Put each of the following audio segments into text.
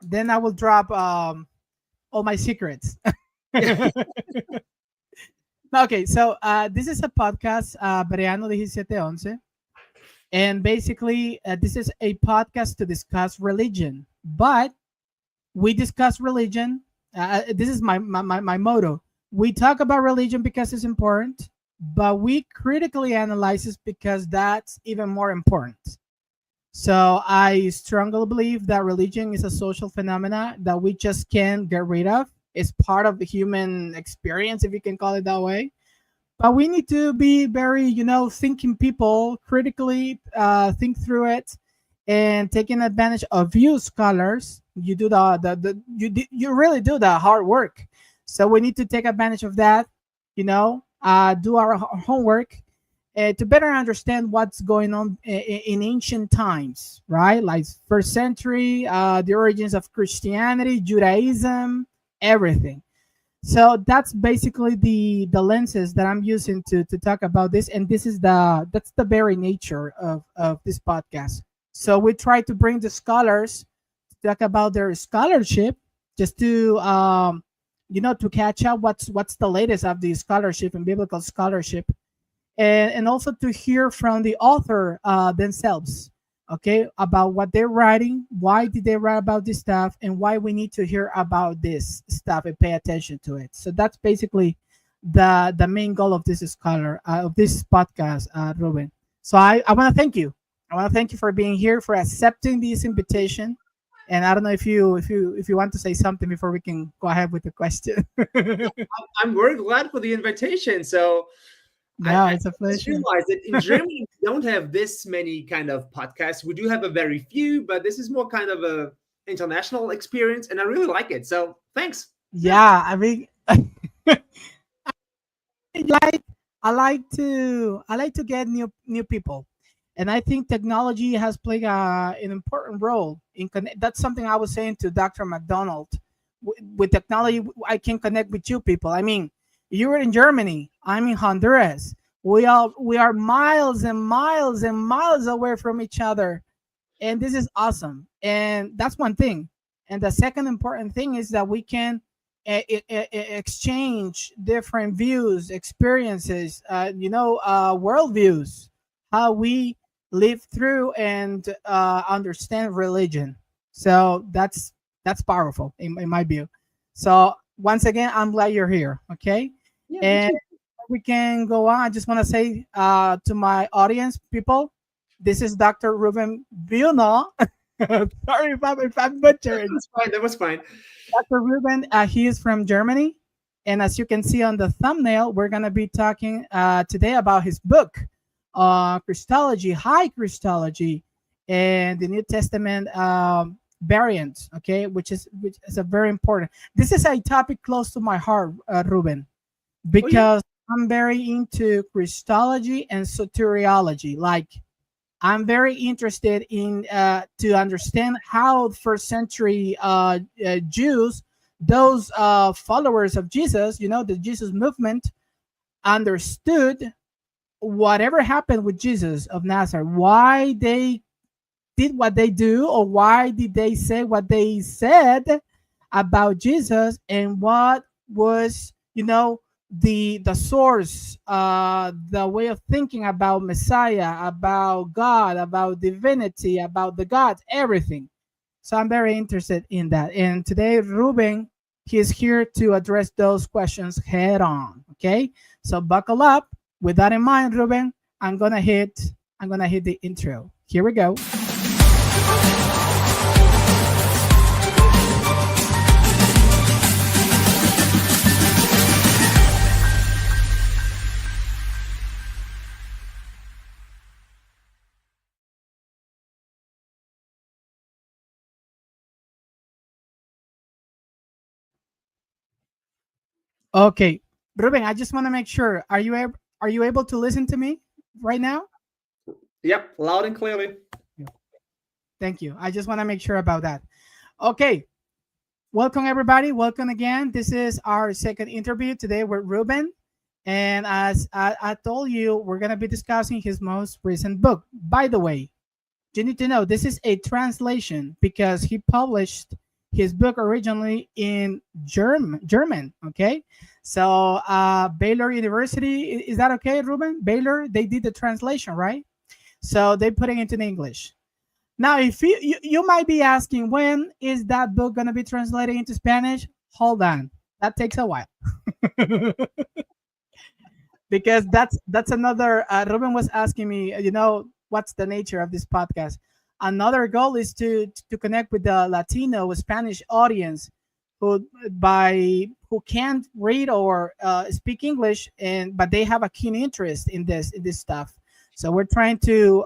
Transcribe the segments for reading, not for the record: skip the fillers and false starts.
Then I will drop all my secrets. Okay, so this is a podcast, Breano 1711. And basically, this is a podcast to discuss religion. But we discuss religion. This is my motto. We talk about religion because it's important, but we critically analyze it because that's even more important. So I strongly believe that religion is a social phenomena that we just can't get rid of. It's part of the human experience, if you can call it that way. But we need to be very, thinking people, critically think through it, and taking advantage of you scholars. You do you really do the hard work. So we need to take advantage of that, do our homework to better understand what's going on in ancient times, right? Like first century, the origins of Christianity, Judaism, everything. So that's basically the lenses that I'm using to talk about this, and this is that's the very nature of this podcast. So we try to bring the scholars to talk about their scholarship, just to to catch up what's the latest of the scholarship and biblical scholarship, and also to hear from the author themselves, okay, about what they're writing, why did they write about this stuff, and why we need to hear about this stuff and pay attention to it. So that's basically the main goal of this of this podcast, Ruben. So I want to thank you. I want to thank you for being here, for accepting this invitation. And I don't know if you want to say something before we can go ahead with the question. I'm very glad for the invitation. So No, I it's a just pleasure. realized that in Germany we don't have this many kind of podcasts. We do have a very few, but this is more kind of a international experience, and I really like it. So thanks. Yeah, I mean, like I like to get new people, and I think technology has played an important role in connect. That's something I was saying to Dr. McDonald. With technology, I can connect with you people. I mean, you're in Germany, I'm in Honduras. We are miles and miles and miles away from each other, and this is awesome. And that's one thing. And the second important thing is that we can exchange different views, experiences, worldviews, how we live through and understand religion. So that's powerful in my view. So once again, I'm glad you're here. Okay, Yeah, me and too. we can go on. I just want to say to my audience, people, this is Dr. Ruben Vilna. Sorry if I'm butchering. That's fine. That was fine. Dr. Ruben, he is from Germany. And as you can see on the thumbnail, we're going to be talking today about his book, Christology, High Christology, and the New Testament variant, okay, which is a very important. This is a topic close to my heart, Ruben, Oh yeah. because I'm very into Christology and soteriology. Like, I'm very interested in to understand how first century Jews, those followers of Jesus, the Jesus movement, understood whatever happened with Jesus of Nazareth, why they did what they do, or why did they say what they said about Jesus, and what was, the source, the way of thinking about Messiah, about God, about divinity, about the gods, everything. So I'm very interested in that. And today, Ruben, he is here to address those questions head on. Okay, so buckle up. With that in mind, Ruben, I'm gonna hit the intro. Here we go. Okay, Ruben, I just want to make sure. Are you able to listen to me right now? Yep, loud and clearly. Yeah. Thank you. I just want to make sure about that. Okay, welcome everybody. Welcome again. This is our second interview today with Ruben. And as I told you, we're going to be discussing his most recent book. By the way, you need to know this is a translation because he published his book originally in German. Okay, so Baylor University, is that okay, Ruben? Baylor, they did the translation, right? So they put it into English. Now, if you might be asking, when is that book going to be translated into Spanish? Hold on, that takes a while. Because that's another. Ruben was asking me, what's the nature of this podcast? Another goal is to connect with the Latino Spanish audience who can't read or speak English, but they have a keen interest in this stuff. So we're trying to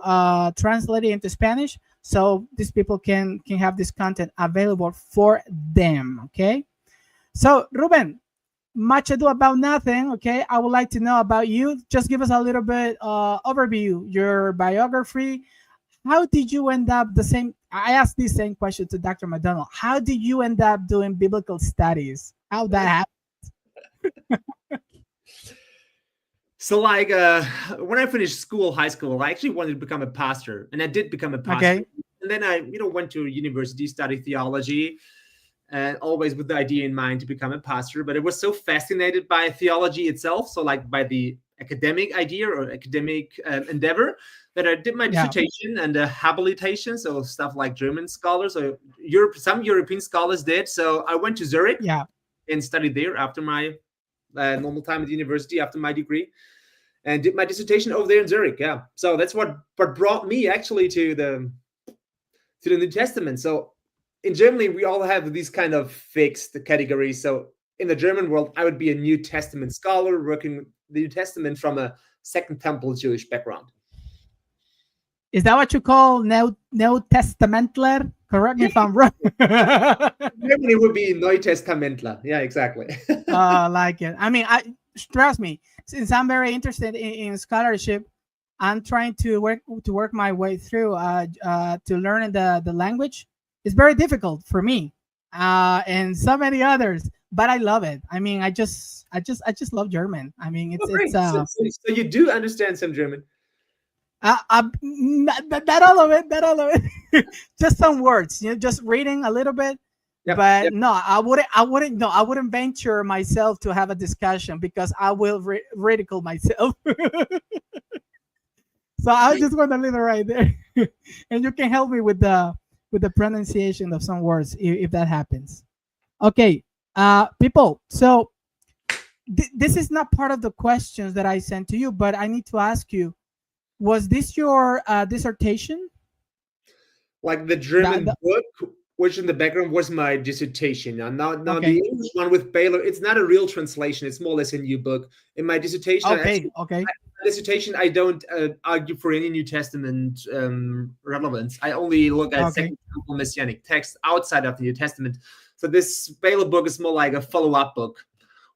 translate it into Spanish so these people can have this content available for them. Okay. So Ruben, much ado about nothing. Okay, I would like to know about you. Just give us a little bit overview, your biography. How did you end up I asked this same question to Dr. McDonald. How did you end up doing biblical studies? How that happened? So like when I finished high school, I actually wanted to become a pastor, and I did become a pastor. Okay. And then I, went to university, studied theology, and always with the idea in mind to become a pastor. But I was so fascinated by theology itself, so like by the academic idea or academic endeavor, that I did my dissertation and habilitation, so stuff like German scholars or some European scholars did. So I went to Zurich and studied there after my normal time at the university, after my degree, and did my dissertation over there in Zurich. Yeah, so that's what brought me actually to the New Testament. So in Germany, we all have these kind of fixed categories. So in the German world, I would be a New Testament scholar working the New Testament from a Second Temple Jewish background. Is that what you call neotestamentler? Correct me if I'm wrong. Germany would be Neutestamentler. Yeah, exactly. I like it. I mean, trust me, since I'm very interested in scholarship, I'm trying to work my way through to learn the language. It's very difficult for me and so many others, but I love it. I mean, I just love German. I mean, so you do understand some German. Not all of it. Just some words, just reading a little bit. No, I wouldn't venture myself to have a discussion because I will ridicule myself. So I just want to leave it right there, and you can help me with the pronunciation of some words if that happens. Okay, people. So this is not part of the questions that I sent to you, but I need to ask you. Was this your dissertation? Like the German book, which in the background was my dissertation. Now the English one with Baylor, it's not a real translation. It's more or less a new book. In my dissertation, I don't argue for any New Testament relevance. I only look at Second Temple Messianic texts outside of the New Testament. So this Baylor book is more like a follow-up book,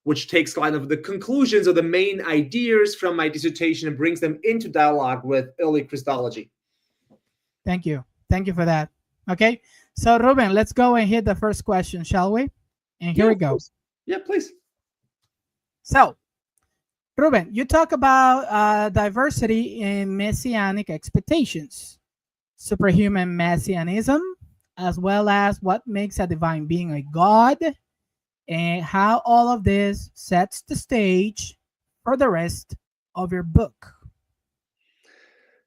which takes kind of the conclusions or the main ideas from my dissertation and brings them into dialogue with early Christology. Thank you for that. Okay, so Ruben, let's go and hit the first question, shall we? And here we go. Please. Yeah, please. So, Ruben, you talk about diversity in messianic expectations, superhuman messianism, as well as what makes a divine being a god, and how all of this sets the stage for the rest of your book.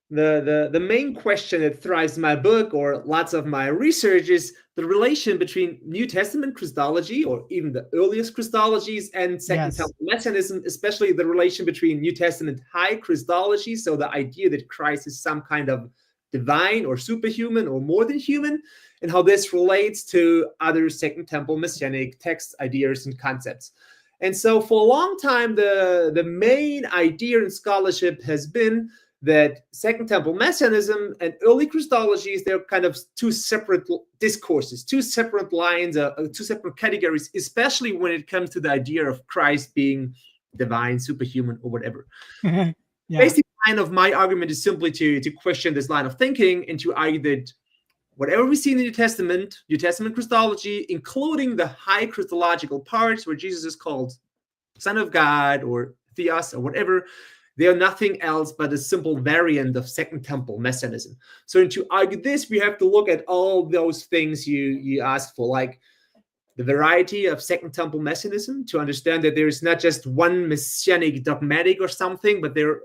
The main question that thrives my book or lots of my research is the relation between New Testament Christology, or even the earliest Christologies, and Second Temple Messianism, especially the relation between New Testament high Christology, so the idea that Christ is some kind of divine or superhuman or more than human, and how this relates to other Second Temple Messianic text ideas and concepts. And so for a long time, the main idea in scholarship has been that Second Temple Messianism and early Christologies, they're kind of two separate discourses, two separate lines, two separate categories, especially when it comes to the idea of Christ being divine, superhuman, or whatever. Basically, kind of my argument is simply to question this line of thinking and to argue that whatever we see in the New Testament Christology, including the high Christological parts where Jesus is called Son of God or Theos or whatever, they are nothing else but a simple variant of Second Temple messianism. So to argue this, we have to look at all those things you asked for, like the variety of Second Temple messianism, to understand that there is not just one messianic dogmatic or something, but the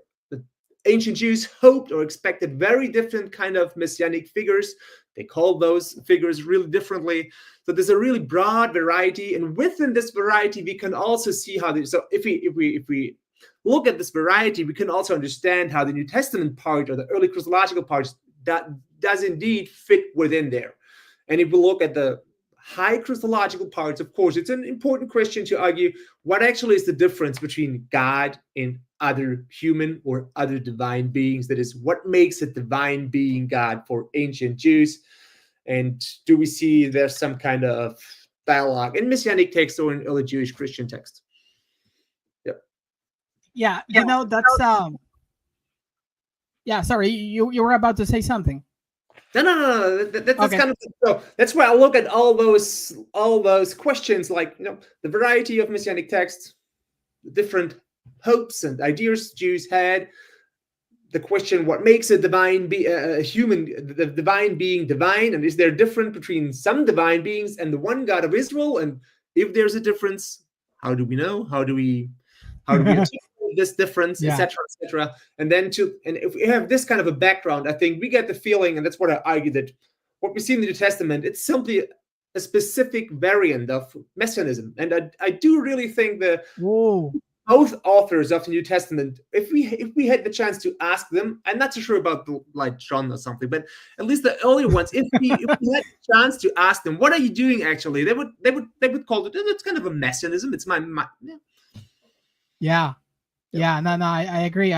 ancient Jews hoped or expected very different kind of messianic figures. They called those figures really differently. So there's a really broad variety, and within this variety, we can also see how. So if we look at this variety, we can also understand how the New Testament part or the early Christological parts that does indeed fit within there. And if we look at the high Christological parts, of course, it's an important question to argue what actually is the difference between God and other human or other divine beings. That is, what makes a divine being God for ancient Jews? And do we see there's some kind of dialogue in Messianic text or in early Jewish Christian text? Yeah, that's yeah, sorry, you were about to say something. No. That's okay. Kind of, so that's why I look at all those questions, like the variety of Messianic texts, the different hopes and ideas Jews had. The question: what makes a divine a human, the divine being divine, and is there a difference between some divine beings and the one God of Israel? And if there's a difference, how do we know? How do we achieve this difference, etc., etc.? And then and if we have this kind of a background, I think we get the feeling, and that's what I argue, that what we see in the New Testament, it's simply a specific variant of messianism. And I do really think that both authors of the New Testament, if we had the chance to ask them, I'm not so sure about like John or something, but at least the earlier ones, if we had the chance to ask them, what are you doing actually? They would call it, it's kind of a messianism. It's my yeah. No, I agree.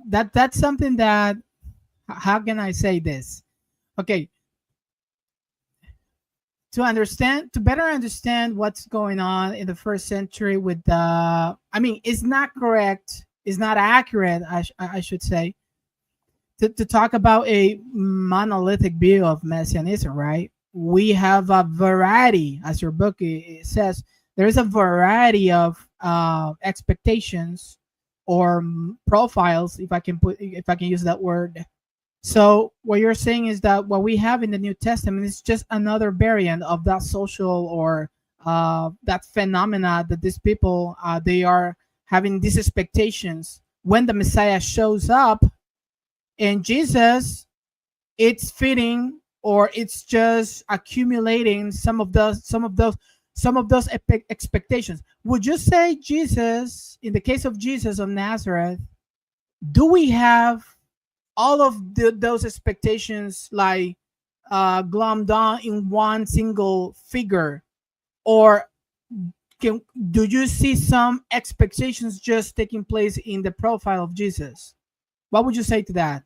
That's something that, how can I say this? Okay. To better understand what's going on in the first century with it's not correct, it's not accurate, I should say, to talk about a monolithic view of messianism, right? We have a variety, as your book says, there's a variety of expectations or profiles, if I can use that word. So what you're saying is that what we have in the New Testament is just another variant of that social or that phenomena that these people they are having these expectations when the Messiah shows up, and Jesus, it's fitting, or it's just accumulating some of those expectations. Would you say Jesus, in the case of Jesus of Nazareth, do we have all of those expectations like glommed on in one single figure, or do you see some expectations just taking place in the profile of Jesus? What would you say to that?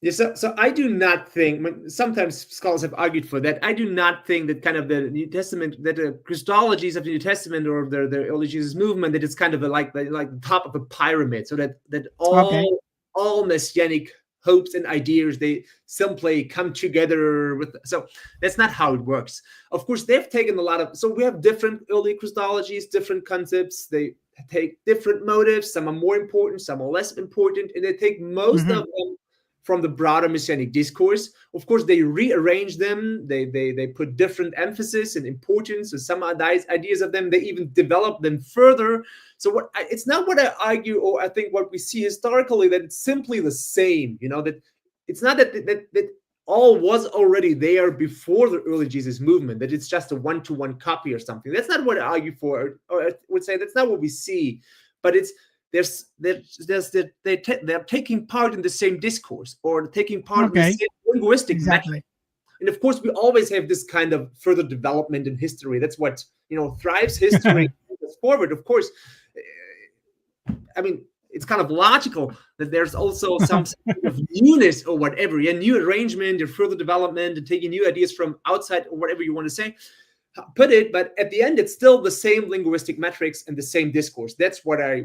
Yeah, so I do not think, sometimes scholars have argued for that, I do not think that kind of the New Testament, that the Christologies of the New Testament or the early Jesus movement, that it's kind of like the top of a pyramid, so that all messianic hopes and ideas, they simply come together with. So that's not how it works. Of course, they've taken a lot of, so we have different early Christologies, different concepts. They take different motives. Some are more important, some are less important, and they take most of them from the broader messianic discourse. Of course, they rearrange them. They put different emphasis and importance on some ideas of them. They even develop them further. So it's not what I argue, or I think what we see historically, that it's simply the same. That it's not that all was already there before the early Jesus movement, that it's just a one-to-one copy or something. That's not what I argue for, or I would say that's not what we see. But it's they're taking part in the same discourse, or taking part in the same linguistic metric. And of course, we always have this kind of further development in history. That's what thrives history forward. Of course, I mean, it's kind of logical that there's also some sort of newness or whatever, new arrangement or further development, and taking new ideas from outside, or whatever you want to say. Put it, but at the end, it's still the same linguistic metrics and the same discourse. That's what I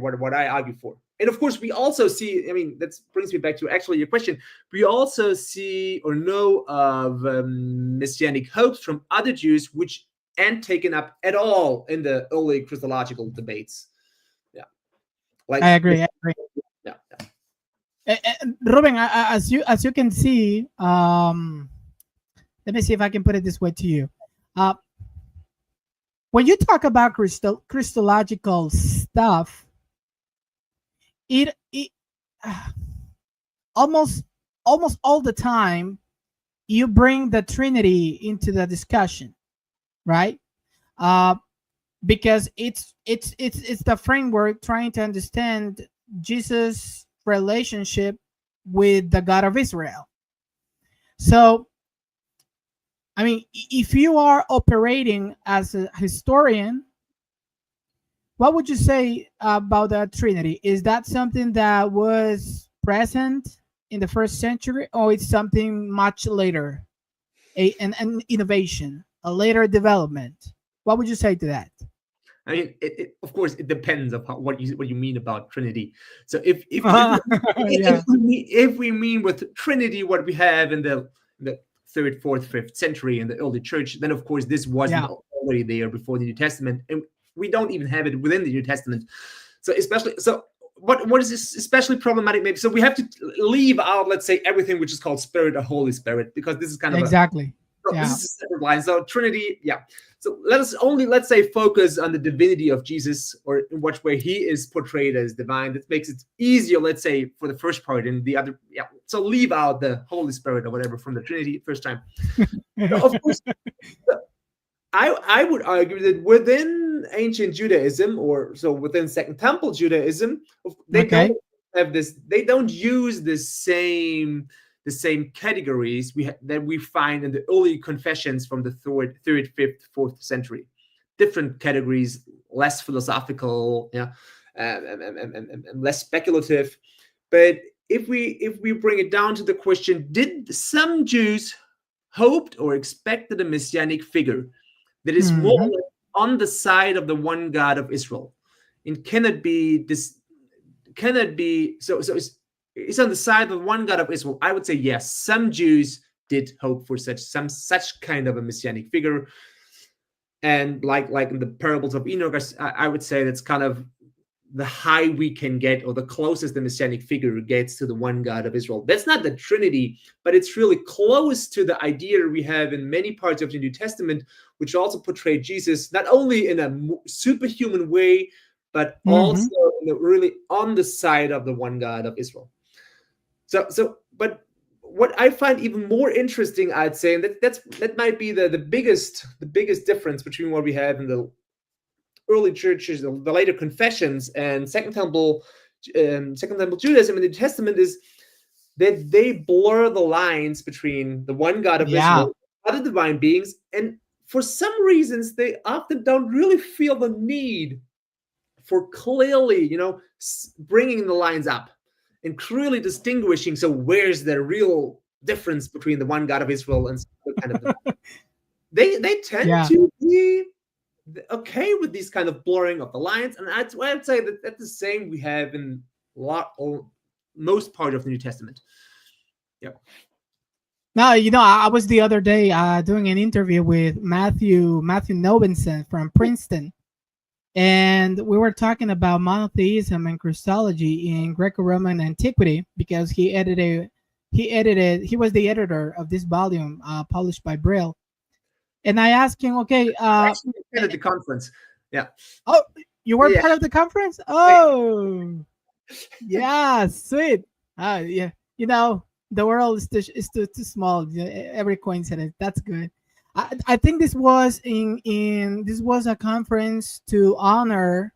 argue for. And of course, we also see, that brings me back to actually your question. We also see or know of messianic hopes from other Jews, which aren't taken up at all in the early Christological debates. Like I agree. Yeah. Ruben, as you can see, let me see if I can put it this way to you. When you talk about Christological stuff, it almost all the time you bring the Trinity into the discussion, right? Because it's the framework trying to understand Jesus' relationship with the God of Israel. So, I mean, if you are operating as a historian, what would you say about the Trinity? Is that something that was present in the first century, or it's something much later, an innovation, a later development? What would you say to that? I mean, of course, it depends on what you mean about Trinity. So if we mean with Trinity what we have in the 3rd, 4th, 5th century in the early church, then of course this wasn't already there before the New Testament, and we don't even have it within the New Testament. So what is this especially problematic? Maybe so we have to leave out, let's say, everything which is called Spirit or Holy Spirit, because this is kind of this is a separate line. So Trinity, So let's say focus on the divinity of Jesus, or in what way he is portrayed as divine. That makes it easier, let's say, for the first part, and the other, So leave out the Holy Spirit or whatever from the Trinity first time. Of course, I would argue that within ancient Judaism, or so within Second Temple Judaism, they don't have this. They don't use the same categories that we find in the early confessions from the 3rd, 5th, 4th century. Different categories, less philosophical, and less speculative. But if we bring it down to the question, did some Jews hoped or expected a messianic figure that is more or less on the side of the one God of Israel? And can it be so it's on the side of one God of Israel? I would say yes. Some Jews did hope for such kind of a messianic figure, and like in the parables of Enoch, I would say that's kind of the high we can get, or the closest the messianic figure gets to the one God of Israel. That's not the Trinity, but it's really close to the idea we have in many parts of the New Testament, which also portray Jesus not only in a superhuman way, but also really on the side of the one God of Israel. But what I find even more interesting, I'd say, and that might be the biggest difference between what we have in the early churches, the later confessions, and Second Temple Judaism in the New Testament, is that they blur the lines between the one God of Israel, other divine beings, and for some reasons they often don't really feel the need for clearly, bringing the lines up and clearly distinguishing. So where's the real difference between the one God of Israel and some kind of they tend to be okay with these kind of blurring of the lines, and I'd say that that's the same we have in most part of the New Testament. Now, I was the other day doing an interview with Matthew Nobenson from Princeton, and we were talking about monotheism and Christology in Greco-Roman antiquity, because he was the editor of this volume published by Brill. And I asked him, okay, actually at the conference. Oh, you were part of the conference? Oh, yeah, sweet. Yeah, the world is too small. Every coincidence. That's good. I think this was this was a conference to honor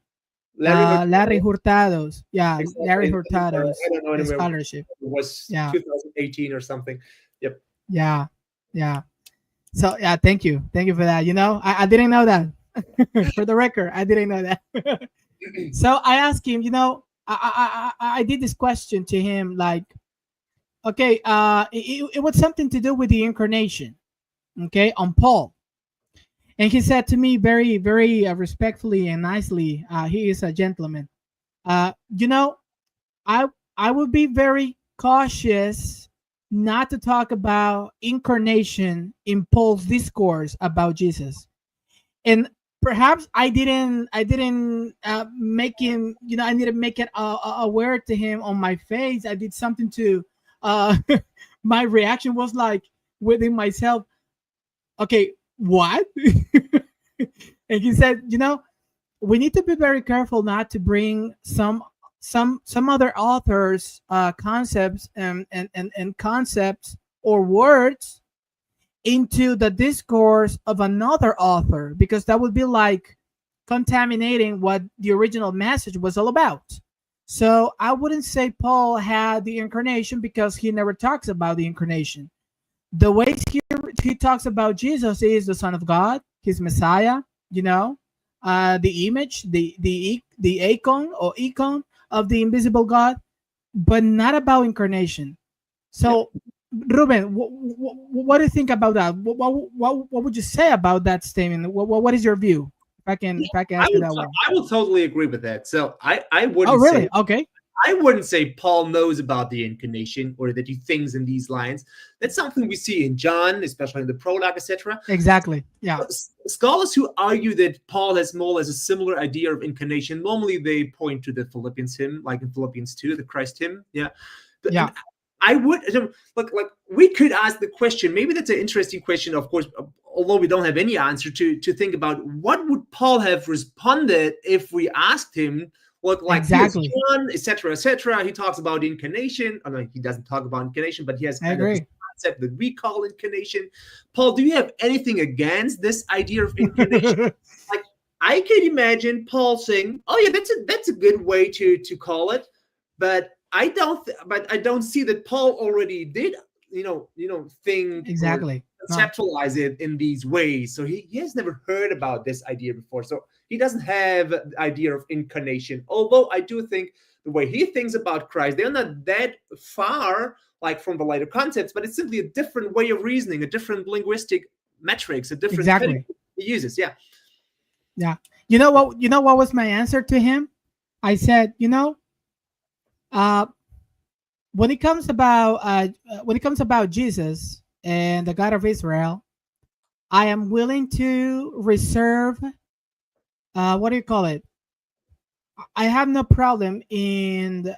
Larry Hurtado's. Yeah, exactly. Larry Hurtado's scholarship. It was 2018 or something. Yep. Yeah. So thank you for that. I didn't know that. For the record, I didn't know that. So I asked him. I did this question to him, like, okay, it was something to do with the incarnation, okay, on Paul, and he said to me very, very respectfully and nicely. He is a gentleman. I would be very cautious not to talk about incarnation in Paul's discourse about Jesus. And perhaps I didn't make him, I didn't make it aware to him on my face. I did something to my reaction was like within myself, okay, what? And he said, we need to be very careful not to bring some other authors concepts and concepts or words into the discourse of another author, because that would be like contaminating what the original message was all about. So I wouldn't say Paul had the incarnation, because he never talks about the incarnation. The way he talks about Jesus is the Son of God, his Messiah, the image, the icon of the invisible God, but not about incarnation. So Ruben, what do you think about that? What would you say about that statement? What is your view? If I can ask you that way. I will totally agree with that. So I wouldn't. Oh, really? Say, okay. I wouldn't say Paul knows about the incarnation or that he thinks in these lines. That's something we see in John, especially in the prologue, etc. Exactly. Yeah. Scholars who argue that Paul has more or less a similar idea of incarnation, normally they point to the Philippians hymn, like in Philippians 2, the Christ hymn. Yeah. Yeah. I would like we could ask the question. Maybe that's an interesting question, of course, although we don't have any answer to think about. What would Paul have responded if we asked him? Look, like exactly, etc., etc. He talks about incarnation. I mean, he doesn't talk about incarnation, but he has kind of this concept that we call incarnation. Paul, do you have anything against this idea of incarnation? Like, I could imagine Paul saying, "Oh yeah, that's a good way to call it," but I don't see that Paul already did, think exactly conceptualize it in these ways. So he has never heard about this idea before. So he doesn't have the idea of incarnation. Although I do think the way he thinks about Christ, they're not that far like from the later concepts, but it's simply a different way of reasoning, a different linguistic metrics, a different he uses. Yeah. Yeah. You know what was my answer to him? I said, when it comes about Jesus and the God of Israel, I am willing to reserve what do you call it? I have no problem in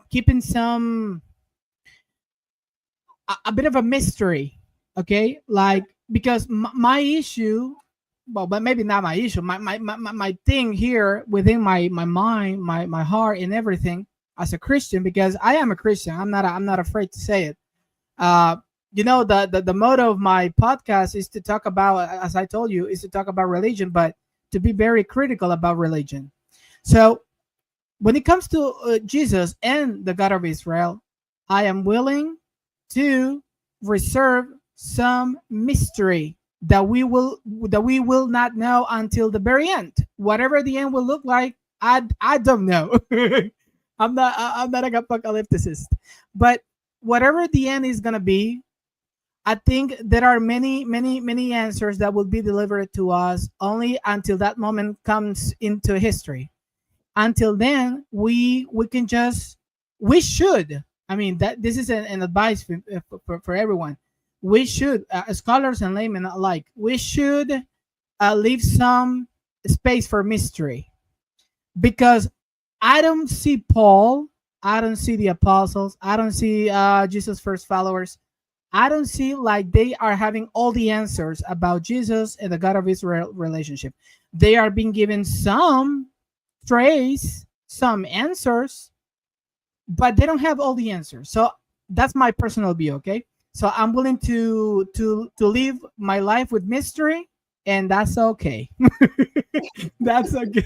keeping a bit of a mystery, okay? Like, because my issue, well, but maybe not my issue, my thing here within my mind, my heart and everything as a Christian, because I am a Christian. I'm not afraid to say it. The motto of my podcast is to talk about, as I told you, is to talk about religion, but to be very critical about religion. So when it comes to Jesus and the God of Israel, I am willing to reserve some mystery that we will not know until the very end. Whatever the end will look like, I don't know. I'm not an apocalypticist, but whatever the end is gonna be, I think there are many answers that will be delivered to us only until that moment comes into history. Until then, we should. I mean, that this is an advice for everyone. We should, scholars and laymen alike, we should leave some space for mystery, because I don't see Paul, I don't see the apostles, I don't see Jesus' first followers. I don't see like they are having all the answers about Jesus and the God of Israel relationship. They are being given some trace, some answers, but they don't have all the answers. So that's my personal view, okay? So I'm willing to live my life with mystery, and that's okay. That's okay.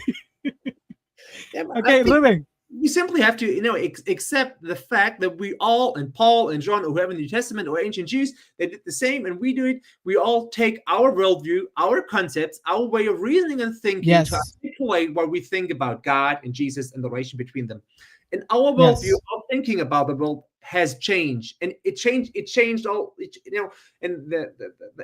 Yeah, okay, Ruben. You simply have to, accept the fact that we all, and Paul and John, or whoever in the New Testament or ancient Jews, they did the same, and we do it. We all take our worldview, our concepts, our way of reasoning and thinking to articulate what we think about God and Jesus and the relation between them. And our worldview, our thinking about the world has changed, and it changed all. In the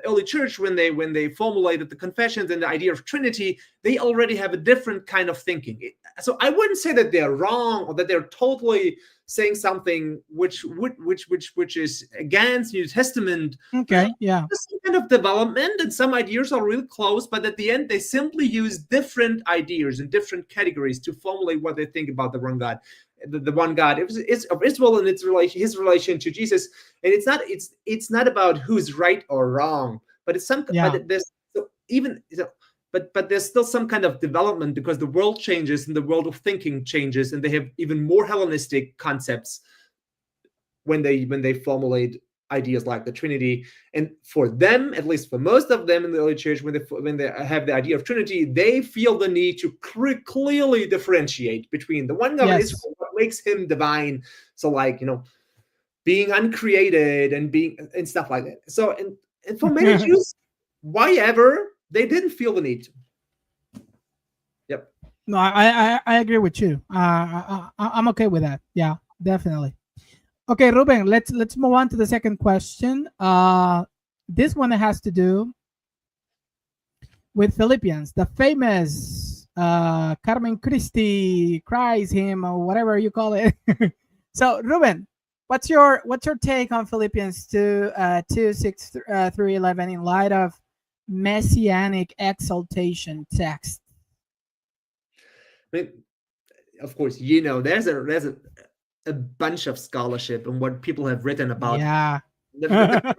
early church, when they formulated the confessions and the idea of Trinity, they already have a different kind of thinking. So I wouldn't say that they're wrong or that they're totally saying something which is against New Testament. Okay, yeah. kind of development, and some ideas are really close, but at the end, they simply use different ideas and different categories to formulate what they think about the one God. The one God is of Israel and its relation, his relation to Jesus, and it's not about who's right or wrong, but it's some. But there's even. But there's still some kind of development because the world changes and the world of thinking changes, and they have even more Hellenistic concepts when they formulate ideas like the Trinity. And for them, at least for most of them in the early church, when they have the idea of Trinity, they feel the need to clearly differentiate between the one God is what makes him divine. So like, being uncreated and stuff like that. So and for many Jews, why ever, they didn't feel the need to. Yep. No, I agree with you. I'm okay with that. Yeah, definitely. Okay, Ruben, let's move on to the second question. This one has to do with Philippians, the famous Carmen Christi, Christ, him, or whatever you call it. So, Ruben, what's your take on Philippians 2:6 through 11 in light of messianic exaltation text? I mean, of course, there's a bunch of scholarship and what people have written about the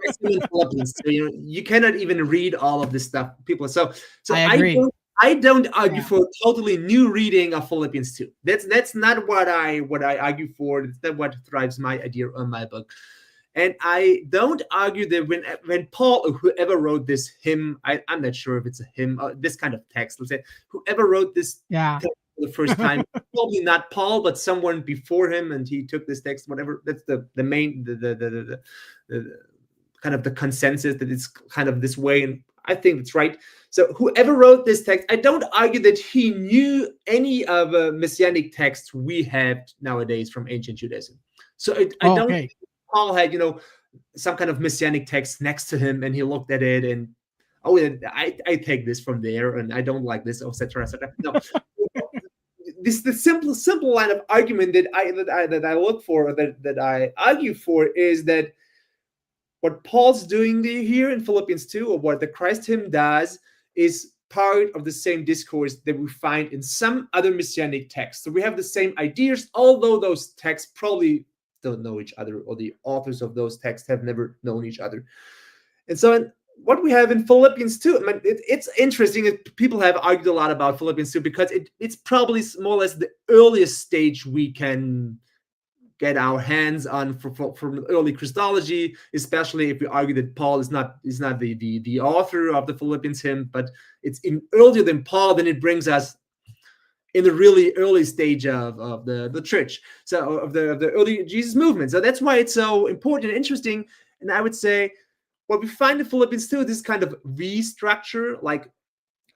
Philippians. So, you cannot even read all of this stuff, people. So I agree. I don't argue for a totally new reading of Philippians 2. That's not what I argue for. It's not what drives my idea on my book. And I don't argue that when Paul or whoever wrote this hymn, I'm not sure if it's a hymn, this kind of text, let's say, whoever wrote this text for the first time, probably not Paul, but someone before him, and he took this text, whatever. That's the main, the kind of the consensus that it's kind of this way, and I think it's right. So whoever wrote this text, I don't argue that he knew any of the messianic texts we have nowadays from ancient Judaism. So I don't think Paul had, some kind of messianic text next to him, and he looked at it and, I take this from there, and I don't like this, etc., etc. No, the simple line of argument that I look for, that I argue for, is that what Paul's doing here in Philippians 2, or what the Christ hymn does, is part of the same discourse that we find in some other messianic texts. So we have the same ideas, although those texts probably don't know each other, or the authors of those texts have never known each other. And so what we have in Philippians 2, I mean, it's interesting. People have argued a lot about Philippians 2 because it's probably more or less the earliest stage we can get our hands on from early Christology, especially if we argue that Paul is not the author of the Philippians hymn, but it's earlier than Paul. Then it brings us in the really early stage of the church, so of the early Jesus movement. So that's why it's so important and interesting. And I would say what we find in Philippians 2 is this kind of restructure, like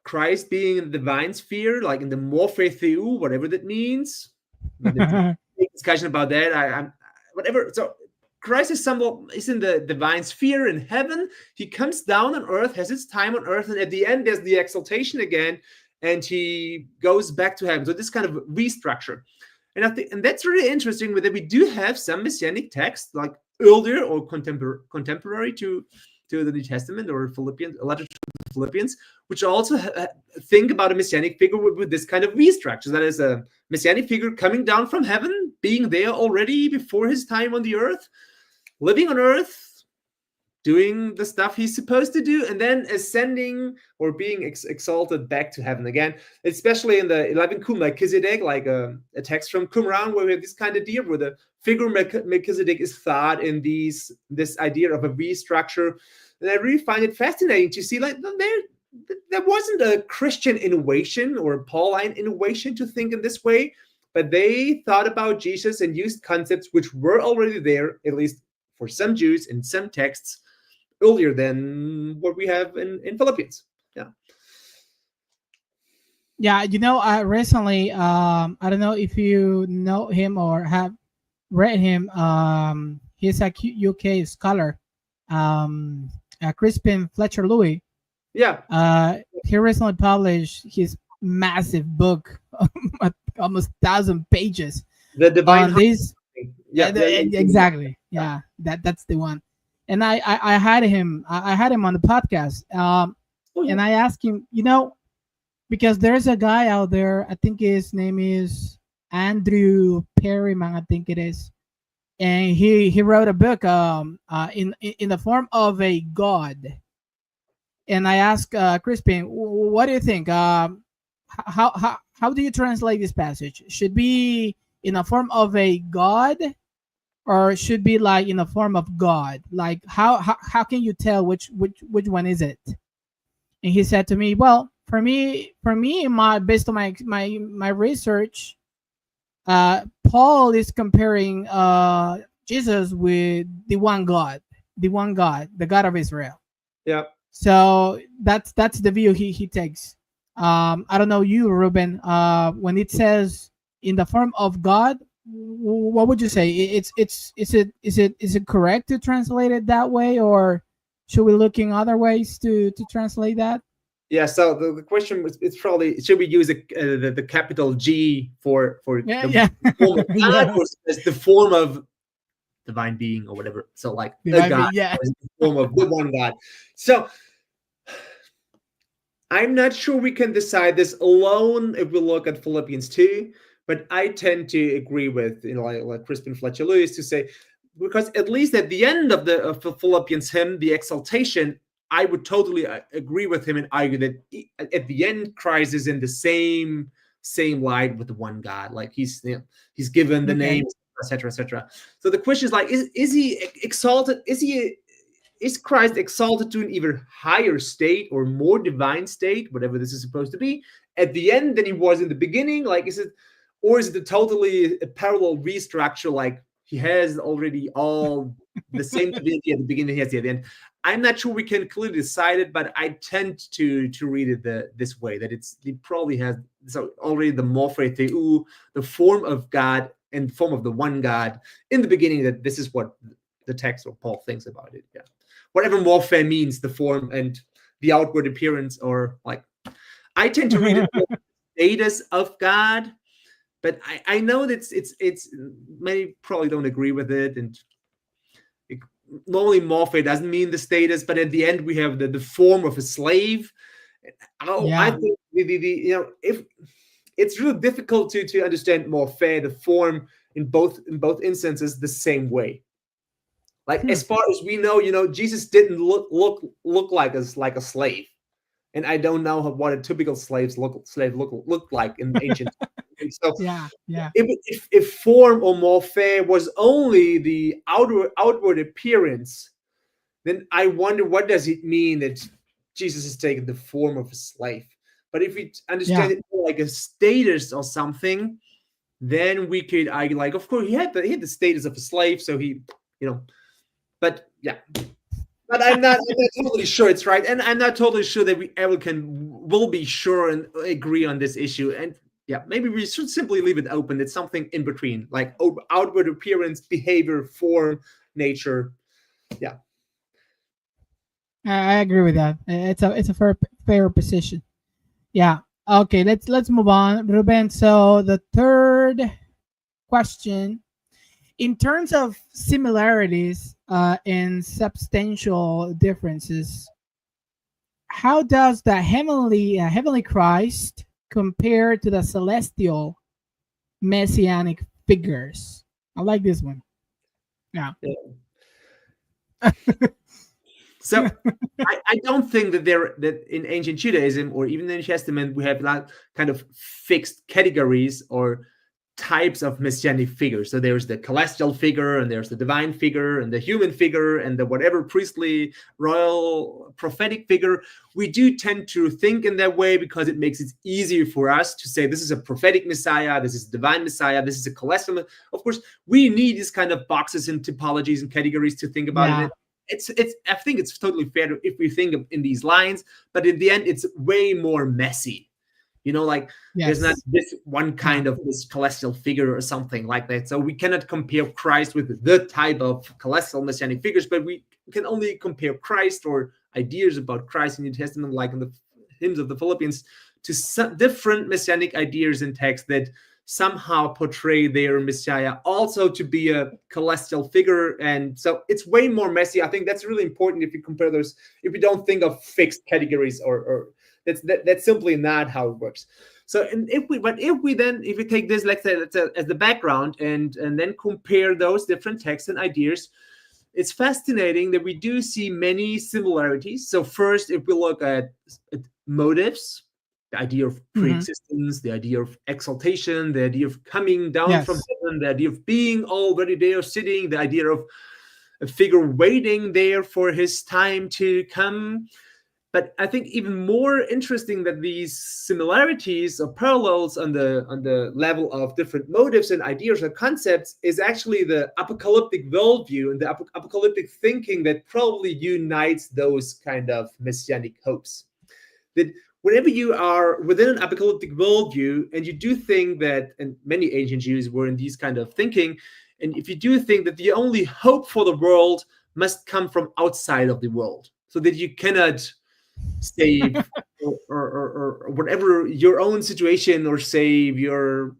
Christ being in the divine sphere, like in the morphe theou, whatever that means. Discussion about that. I'm whatever. So Christ is in the divine sphere in heaven. He comes down on earth, has his time on earth, and at the end there's the exaltation again, and he goes back to heaven. So this kind of restructure, and I think, and that's really interesting. That we do have some messianic texts, like earlier or contemporary to the New Testament, or Philippians, a letter to the Philippians, which also think about a messianic figure with this kind of restructure. That is a messianic figure coming down from heaven, being there already before his time on the earth, living on earth, doing the stuff he's supposed to do, and then ascending or being exalted back to heaven again. Especially in the 11 Cum Melchizedek, like a text from Qumran, where we have this kind of idea where the figure Melchizedek is thought in this idea of a restructure. And I really find it fascinating to see, like, there wasn't a Christian innovation or a Pauline innovation to think in this way, but they thought about Jesus and used concepts which were already there, at least for some Jews in some texts, earlier than what we have in Philippians. Yeah, recently, I don't know if you know him or have read him. He's a UK scholar, Crispin Fletcher Louis. He recently published his massive book, almost 1,000 pages. The divine on this. Exactly. Yeah, that's the one. and I had him on the podcast, and I asked him, because there's a guy out there, I think his name is Andrew Perryman, I think it is, and he wrote a book in the form of a god. And I asked Crispin, what do you think? How do you translate this passage? Should be in a form of a god, or should be like in a form of God? Like how can you tell which one is it? And he said to me, well, for me, based on my research, Paul is comparing Jesus with the one God, the God of Israel. Yeah. So that's the view he takes. I don't know you, Ruben. When it says in the form of God, what would you say? Is it correct to translate it that way, or should we look in other ways to translate that? Yeah. So the question was, it's probably, should we use the capital G for Yeah. form of God, or as the form of divine being or whatever? So like Divine a God, being, yeah. is the form of the one God. So I'm not sure we can decide this alone if we look at Philippians 2, but I tend to agree with, like Crispin Fletcher Lewis, to say, because at least at the end of the Philippians hymn, the exaltation, I would totally agree with him and argue that at the end, Christ is in the same light with the one God. Like he's he's given the names, etc., etc. So the question is like, is he exalted? Is Christ exalted to an even higher state or more divine state, whatever this is supposed to be, at the end than he was in the beginning? Like, is it a totally parallel restructure? Like he has already all the same divinity at the beginning he has at the end. I'm not sure we can clearly decide it, but I tend to read it this way, that he probably has already the morphe theou, the form of God and form of the one God in the beginning, that this is what the text or Paul thinks about it. Yeah. Whatever morphe means, the form and the outward appearance, or like, I tend to read it as the status of God, but I know that it's many probably don't agree with it, and normally morphe doesn't mean the status, but at the end we have the form of a slave. I think if it's really difficult to understand morphe, the form in both instances, the same way. Like as far as we know, Jesus didn't look like a slave, and I don't know what a typical slave looked like in ancient times. So yeah. If form or morphe was only the outward appearance, then I wonder, what does it mean that Jesus has taken the form of a slave? But if we understand it more like a status or something, then we could argue, like, of course he had the status of a slave, so he, but yeah. But I'm not totally sure it's right, and I'm not totally sure that we ever will be sure and agree on this issue. And yeah, maybe we should simply leave it open. It's something in between, like outward appearance, behavior, form, nature. Yeah, I agree with that. It's a fair position. Yeah. Okay. Let's move on, Ruben. So the third question, in terms of similarities and substantial differences, how does the heavenly Christ compare to the celestial messianic figures? I like this one. Yeah. So I don't think that in ancient Judaism or even in the New Testament we have like kind of fixed categories or types of messianic figures. So there's the celestial figure, and there's the divine figure, and the human figure, and the whatever priestly, royal, prophetic figure. We do tend to think in that way because it makes it easier for us to say this is a prophetic Messiah, this is a divine Messiah, this is a celestial. Of course, we need these kind of boxes and typologies and categories to think about it. It's I think it's totally fair if we think of in these lines, but in the end, it's way more messy. There's not this one kind of this celestial figure or something like that. So we cannot compare Christ with the type of celestial messianic figures, but we can only compare Christ or ideas about Christ in the New Testament, like in the hymns of the Philippians, to some different messianic ideas in text that somehow portray their Messiah also to be a celestial figure. And so it's way more messy. I think that's really important if you compare those, if you don't think of fixed categories, or that's simply not how it works. So, and if we take this, let's say, as the background, and then compare those different texts and ideas, it's fascinating that we do see many similarities. So first, if we look at motives, the idea of pre-existence, the idea of exaltation, the idea of coming down from heaven, the idea of being already there sitting, the idea of a figure waiting there for his time to come. But I think even more interesting that these similarities or parallels on the level of different motives and ideas or concepts is actually the apocalyptic worldview and the apocalyptic thinking that probably unites those kind of messianic hopes. That whenever you are within an apocalyptic worldview and you do think that, and many ancient Jews were in these kind of thinking, and if you do think that the only hope for the world must come from outside of the world, so that you cannot save or whatever your own situation, or save your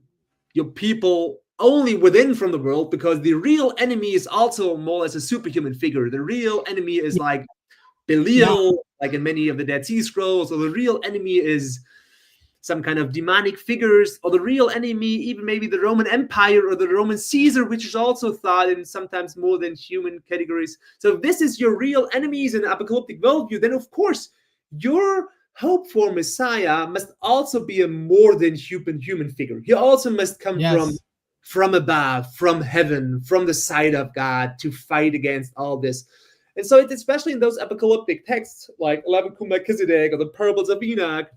people only within from the world, because the real enemy is also more or less a superhuman figure. The real enemy is like Belial, like in many of the Dead Sea Scrolls, or the real enemy is some kind of demonic figures, or the real enemy, even maybe the Roman Empire or the Roman Caesar, which is also thought in sometimes more than human categories. So if this is your real enemies in an apocalyptic worldview, then of course your hope for Messiah must also be a more than human figure. He also must come from above, from heaven, from the side of God, to fight against all this. And so it's especially in those apocalyptic texts like 11 Melchizedek or the parables of Enoch,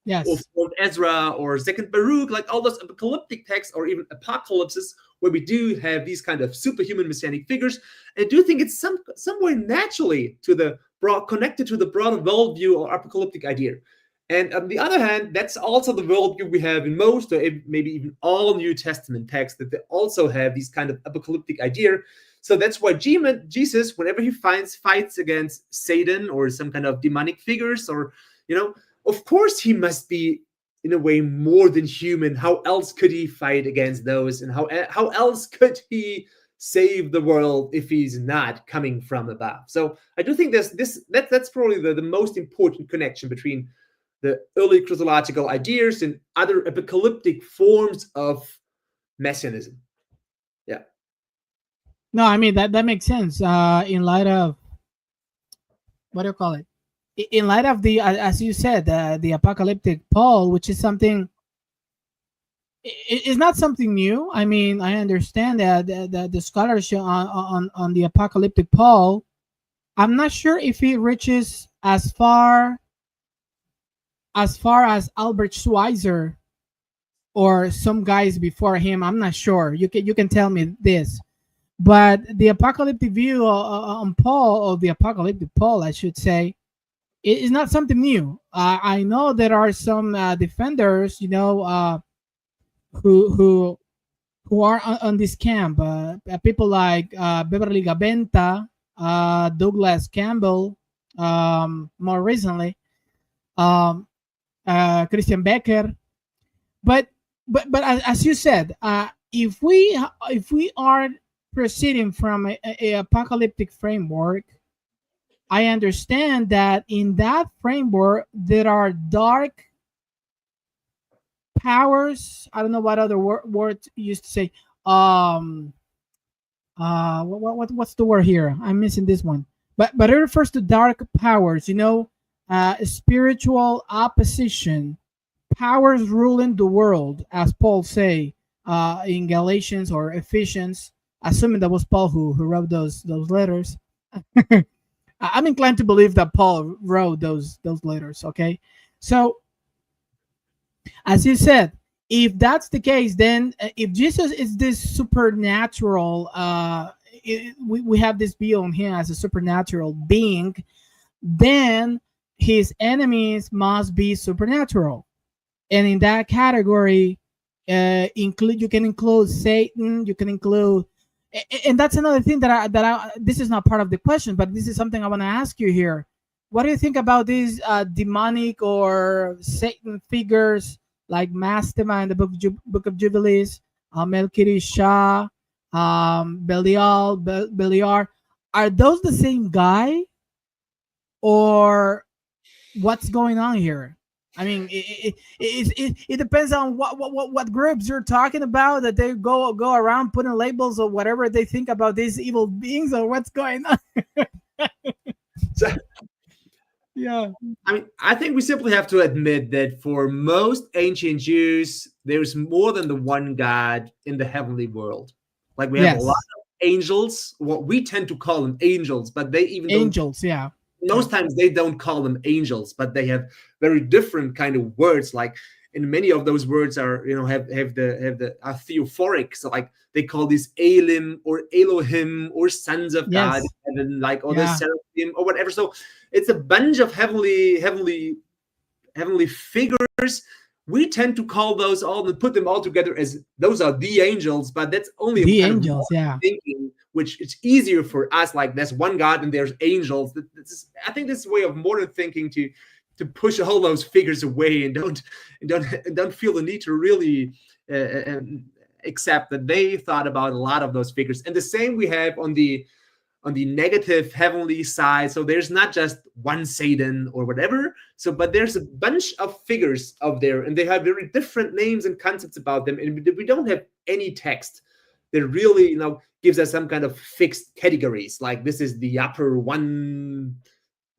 or 4th Ezra or 2nd Baruch, like all those apocalyptic texts, or even apocalypses, where we do have these kind of superhuman messianic figures. And I do think it's somewhere naturally to the connected to the broader worldview or apocalyptic idea. And on the other hand, that's also the worldview we have in most, or maybe even all New Testament texts, that they also have these kind of apocalyptic idea. So that's why Jesus, whenever he fights against Satan or some kind of demonic figures, or, of course he must be in a way more than human. How else could he fight against those? And how else could he save the world if he's not coming from above? So I do think that's probably the most important connection between the early Christological ideas and other apocalyptic forms of messianism. Yeah. No, I mean that makes sense. In light of, what do you call it? In light of the, as you said, the apocalyptic Paul, which is something, it's not something new. I mean, I understand that the scholarship on the apocalyptic Paul, I'm not sure if it reaches as far as Albert Schweitzer or some guys before him. I'm not sure. You can tell me this. But the apocalyptic view on Paul, or the apocalyptic Paul, I should say, is not something new. I know there are some defenders, who are on this camp. People like Beverly Gaventa, Douglas Campbell, more recently, Christian Becker. But as you said, if we are proceeding from a apocalyptic framework, I understand that in that framework there are dark powers. I don't know what other word used to say. What's the word here? I'm missing this one. But it refers to dark powers. Spiritual opposition, powers ruling the world, as Paul say in Galatians or Ephesians. Assuming that was Paul who wrote those letters. I'm inclined to believe that Paul wrote those letters. Okay, so as you said, if that's the case, then if Jesus is this supernatural, we have this view on him as a supernatural being, then his enemies must be supernatural, and in that category, you can include Satan. You can include. And that's another thing that I this is not part of the question, but this is something I want to ask you here. What do you think about these demonic or Satan figures like Mastema in the Book of Jubilees, Melchiri Shah, Belial, Beliar. Are those the same guy, or what's going on here? I mean, it depends on what groups you're talking about, that they go around putting labels or whatever they think about these evil beings, or what's going on. So, yeah. I mean, I think we simply have to admit that for most ancient Jews, there's more than the one God in the heavenly world. Like we have a lot of angels. What we tend to call them angels, but they even angels, yeah. Most times they don't call them angels, but they have very different kind of words. Like, and many of those words are, have the are theophoric. So like they call these Elim or Elohim or sons of God in heaven, like, or the seraphim or whatever. So it's a bunch of heavenly figures. We tend to call those all and put them all together as those are the angels, but that's only the angels, thinking, which it's easier for us. Like there's one God and there's angels. I think this is a way of modern thinking to push all those figures away and don't feel the need to really accept that they thought about a lot of those figures. And the same we have on the negative heavenly side. So there's not just one Satan or whatever. So, but there's a bunch of figures out there, and they have very different names and concepts about them. And we don't have any text that really, gives us some kind of fixed categories. Like this is the upper one,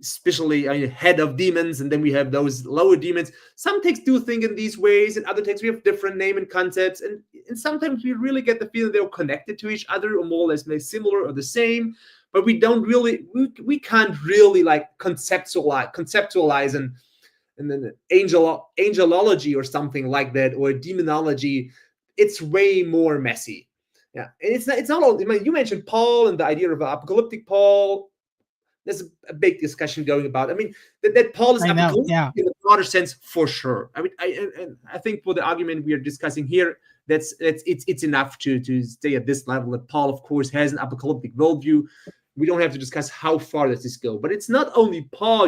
especially head of demons, and then we have those lower demons. Some texts do think in these ways, and other texts we have different name and concepts, and sometimes we really get the feeling they're connected to each other, or more or less similar or the same, but we don't really, we can't really like conceptualize and then angelology or something like that, or demonology. It's way more messy. Yeah, and it's not all. I mean, you mentioned Paul and the idea of apocalyptic Paul. There's a big discussion going about. I mean, that Paul is apocalyptic in a broader sense, for sure. I mean, I think for the argument we are discussing here, it's enough to stay at this level. That Paul, of course, has an apocalyptic worldview. We don't have to discuss how far does this go. But it's not only Paul.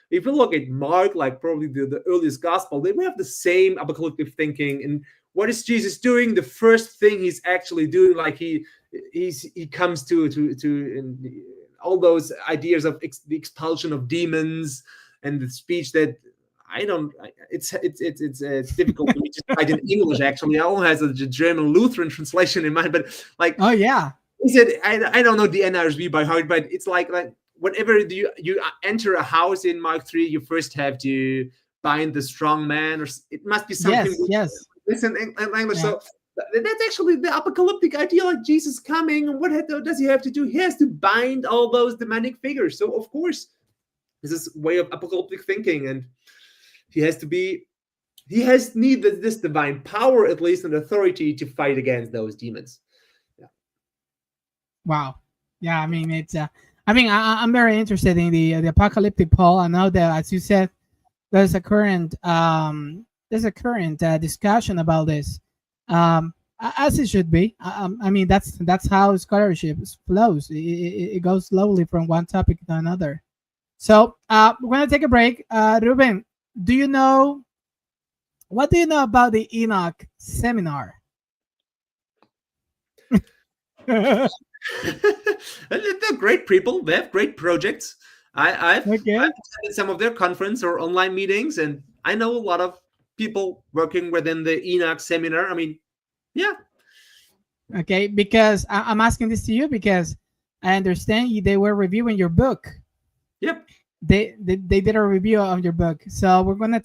If you look at Mark, like probably the earliest gospel, they have the same apocalyptic thinking. And what is Jesus doing? The first thing he's actually doing, like he comes to all those ideas of the expulsion of demons and the speech that it's difficult for me to write in English. Actually, I only has a German Lutheran translation in mind, but like, oh yeah, he said, I don't know the NRSV by heart, but it's like whenever you enter a house in Mark 3, you first have to bind the strong man, or it must be something. Yes. Listen in English. Yeah. So that's actually the apocalyptic idea, like Jesus coming. And what does he have to do? He has to bind all those demonic figures. So of course, this is a way of apocalyptic thinking, and he has needed this divine power, at least, and authority to fight against those demons. Yeah. Wow. Yeah. I mean, it's. I'm very interested in the apocalyptic Paul. I know that, as you said, there's a current discussion about this. As it should be. I mean, that's how scholarship flows. It goes slowly from one topic to another. So we're gonna take a break. Ruben, what do you know about the Enoch seminar? They're great people. They have great projects. I've attended some of their conference or online meetings, and I know a lot of people working within the Enoch seminar. I mean, yeah. Okay, because I'm asking this to you because I understand they were reviewing your book. Yep. They did a review of your book. So we're gonna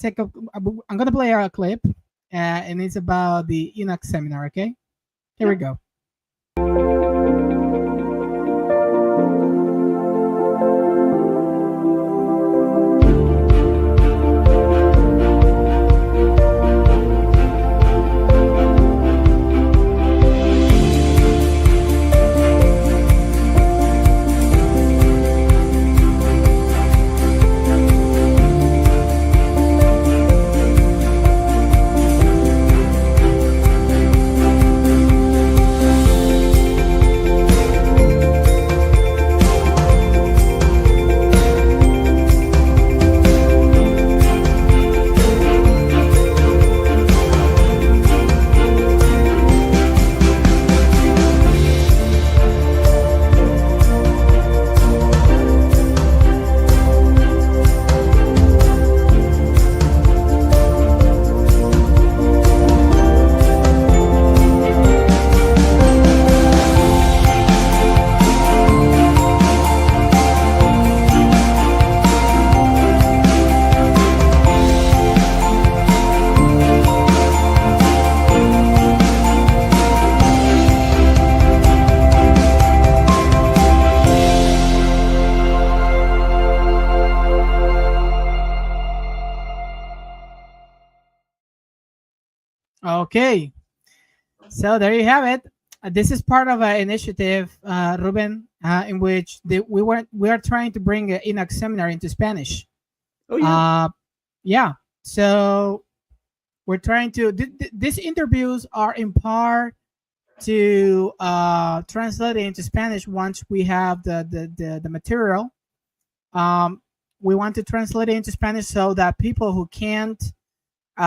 I'm gonna play a clip, and it's about the Enoch seminar. Okay, here we go. Okay, so there you have it. This is part of an initiative, Ruben, in which we are trying to bring Enoch Seminary into Spanish. Oh yeah. Yeah. So we're trying to. These interviews are in part to translate it into Spanish once we have the material. We want to translate it into Spanish so that people who can't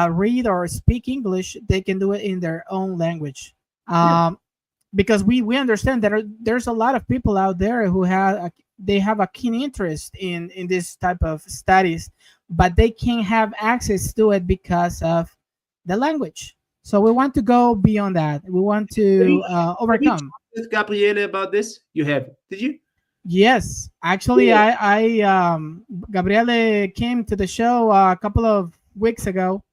read or speak English, they can do it in their own language. Because we understand that there's a lot of people out there who they have a keen interest in this type of studies, but they can't have access to it because of the language. So we want to go beyond that. We want to overcome. With Gabriele about this, you have? Did you? Yes, actually, Gabriele came to the show a couple of weeks ago.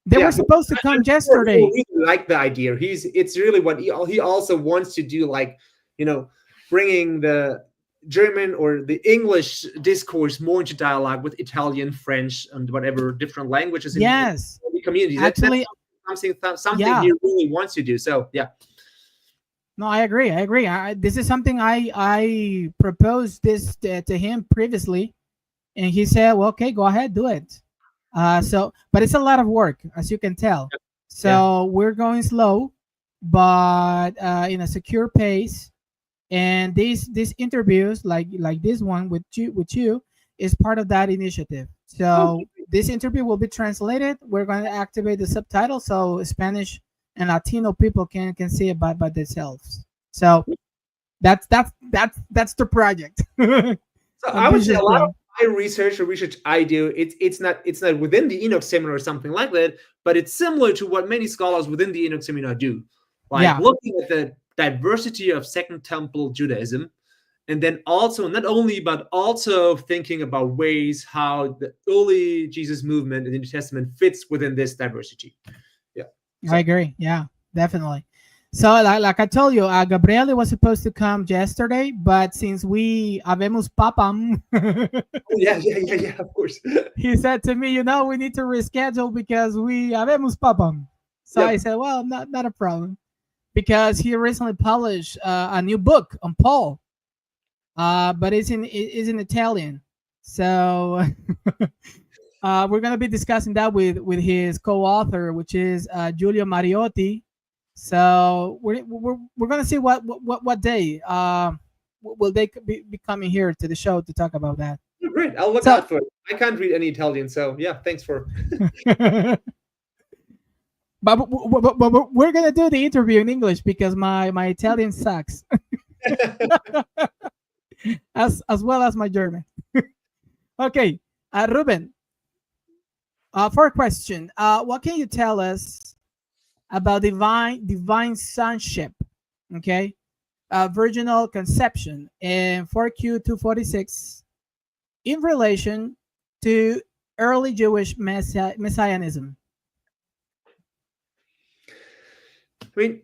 They were supposed to come yesterday. He really like the idea. It's really what he also wants to do, like, bringing the German or the English discourse more into dialogue with Italian, French, and whatever different languages in the community. Actually, that's something he really wants to do. So yeah. No, I agree. This is something I proposed this to him previously, and he said, "Well, okay, go ahead, do it." But it's a lot of work, as you can tell. So we're going slow, but in a secure pace. And these interviews, like this one with you, is part of that initiative. So this interview will be translated. We're going to activate the subtitles so Spanish and Latino people can see it by themselves. So that's the project. So I would say a lot of my research I do, it's not within the Enoch Seminar or something like that, but it's similar to what many scholars within the Enoch Seminar do, like looking at the diversity of Second Temple Judaism, and then also not only but also thinking about ways how the early Jesus movement in the New Testament fits within this diversity. I agree. Yeah, definitely. So, like I told you, Gabriele was supposed to come yesterday, but since we habemos papam, of course, he said to me, we need to reschedule because we habemos papam. So I said, well, not a problem, because he recently published a new book on Paul, but it's in Italian. So we're gonna be discussing that with his co-author, which is Giulio Mariotti. So we're gonna see what day will they be coming here to the show to talk about that. Oh, great, I'll look out for it. I can't read any Italian, so yeah, thanks for. But we're gonna do the interview in English because my Italian sucks, as well as my German. Okay, Ruben. For a question, what can you tell us about divine sonship? Okay, virginal conception in 4Q 246 in relation to early Jewish messianism. I mean,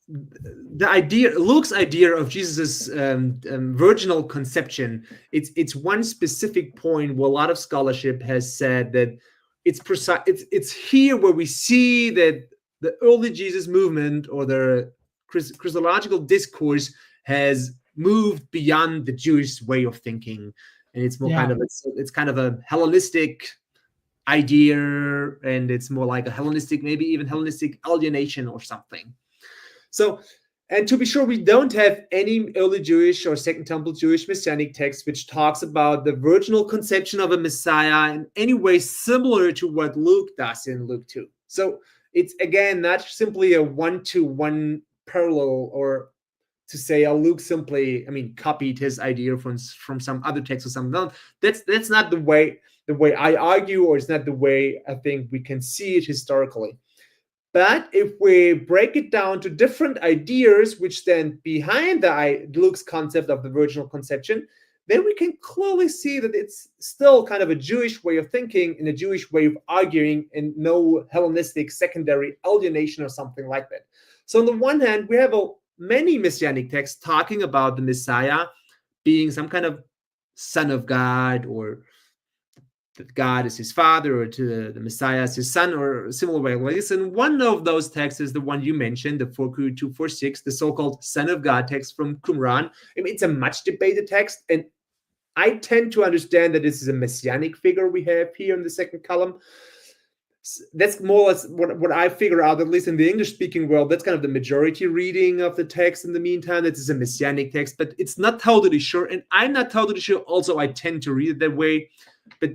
the idea, Luke's idea of Jesus's virginal conception, it's one specific point where a lot of scholarship has said that it's precise. It's here where we see that the early Jesus movement or the Christological discourse has moved beyond the Jewish way of thinking, and it's more it's kind of a Hellenistic idea, and it's more like a Hellenistic, maybe even Hellenistic alienation or something. So, and to be sure, we don't have any early Jewish or Second Temple Jewish Messianic text which talks about the virginal conception of a Messiah in any way similar to what Luke does in Luke 2. So it's, again, not simply a one-to-one parallel, or to say Luke simply, copied his idea from some other text or something. No, that's not the way I argue, or it's not the way I think we can see it historically. But if we break it down to different ideas, which then behind Luke's concept of the virginal conception, then we can clearly see that it's still kind of a Jewish way of thinking and a Jewish way of arguing, and no Hellenistic secondary alienation or something like that. So on the one hand, we have many Messianic texts talking about the Messiah being some kind of son of God or that God is his father, or to the Messiah as his son, or a similar way like this. And one of those texts is the one you mentioned, the 4Q246, the so-called Son of God text from Qumran. I mean, it's a much debated text, and I tend to understand that this is a messianic figure we have here in the second column. That's more or less what I figure out, at least in the English-speaking world. That's kind of the majority reading of the text in the meantime. That is a messianic text, but it's not totally sure, and I'm not totally sure. Also, I tend to read it that way, but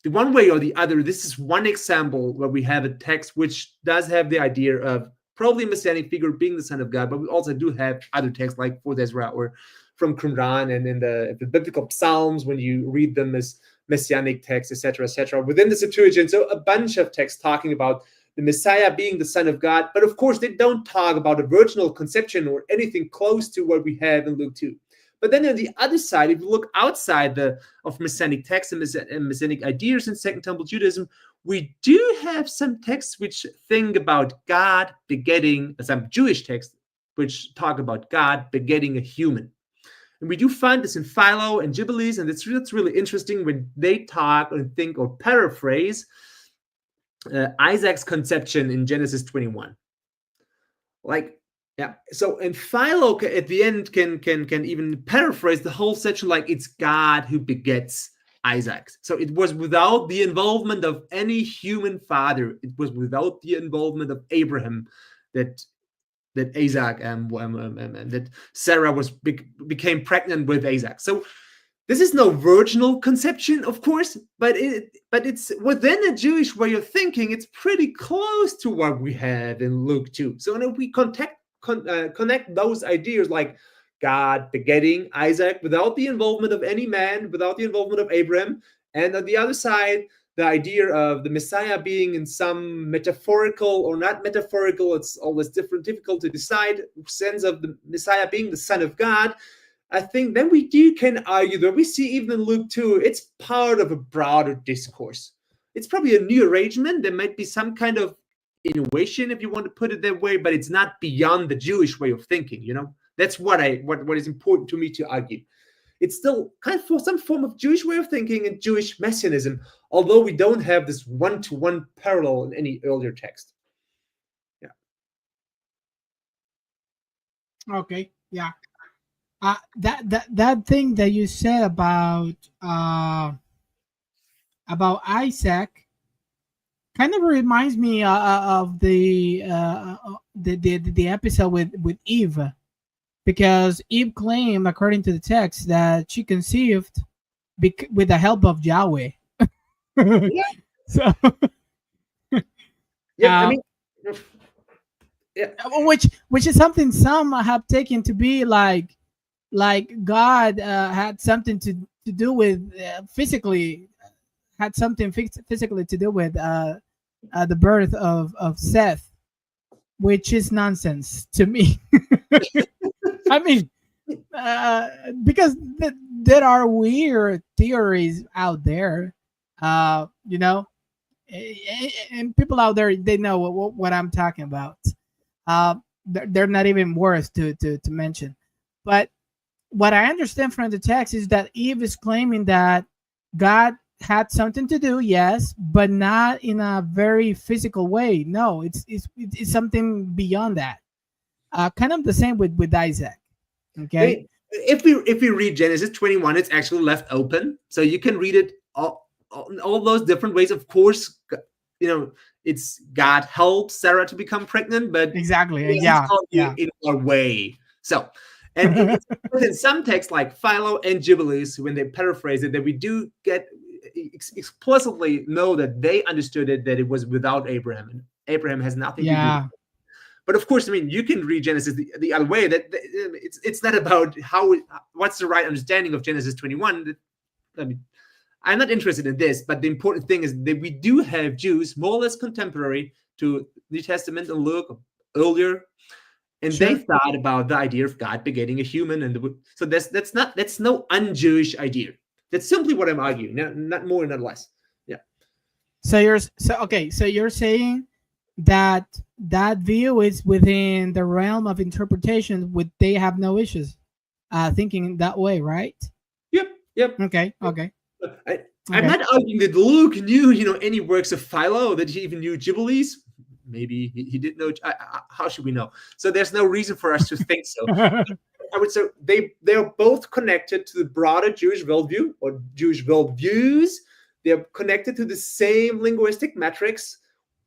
the one way or the other, this is one example where we have a text which does have the idea of probably a messianic figure being the Son of God, but we also do have other texts like 4th Ezra or from Qumran, and in the biblical Psalms, when you read them as messianic texts, etc., etc. Within the Septuagint, so a bunch of texts talking about the Messiah being the Son of God, but of course they don't talk about a virginal conception or anything close to what we have in Luke 2. But then on the other side, if you look outside of messianic texts and messianic ideas in Second Temple Judaism, we do have some texts which think about God begetting, some Jewish texts which talk about God begetting a human. And we do find this in Philo and Jubilees, and that's really interesting when they talk and think or paraphrase Isaac's conception in Genesis 21. Like, yeah. So, and Philo at the end can even paraphrase the whole section like it's God who begets Isaac. So it was without the involvement of any human father. It was without the involvement of Abraham that Isaac and that Sarah became pregnant with Isaac. So this is no virginal conception, of course, but it's within a Jewish way of thinking. It's pretty close to what we have in Luke 2. So if we connect those ideas like God begetting Isaac without the involvement of any man, without the involvement of Abraham, and on the other side, the idea of the Messiah being in some metaphorical or not metaphorical, it's always difficult to decide, sense of the Messiah being the Son of God, I think then we can argue that we see even in Luke 2, it's part of a broader discourse. It's probably a new arrangement. There might be some kind of innovation, if you want to put it that way, but it's not beyond the Jewish way of thinking, you know? That's what is important to me to argue. It's still kind of for some form of Jewish way of thinking and Jewish messianism, although we don't have this one-to-one parallel in any earlier text. Yeah. Okay. Yeah. That thing that you said about Isaac kind of reminds me of the episode with Eve. Because Eve claimed, according to the text, that she conceived with the help of Yahweh. Yeah. So, yeah, I mean, yeah. Which is something some have taken to be like God had something to do with physically, had something physically to do with the birth of Seth, which is nonsense to me. I mean, because there are weird theories out there, you know, and people out there, they know what I'm talking about. They're not even worth to mention. But what I understand from the text is that Eve is claiming that God had something to do, yes, but not in a very physical way. No, it's something beyond that. Kind of the same with Isaac. Okay. If we read Genesis 21, it's actually left open, so you can read it all those different ways. Of course, you know, it's God helps Sarah to become pregnant, but exactly, yeah, in a way. So, and in some texts like Philo and Jubilees, when they paraphrase it, that we do get explicitly know that they understood it, that it was without Abraham, and Abraham has nothing to do with it. But of course, I mean, you can read Genesis the other way. That it's not about what's the right understanding of Genesis 21. I mean, I'm not interested in this, but the important thing is that we do have Jews more or less contemporary to New Testament and Luke earlier, and they thought about the idea of God begetting a human, and so that's no un-Jewish idea. That's simply what I'm arguing, not more, not less. Yeah. So you're saying that view is within the realm of interpretation, they have no issues thinking that way, right? Yep. Okay. Okay. I'm not arguing that Luke knew, any works of Philo, that he even knew Jubilees. Maybe he didn't know. How should we know? So there's no reason for us to think so. I would say they're both connected to the broader Jewish worldview or Jewish worldviews. They're connected to the same linguistic metrics,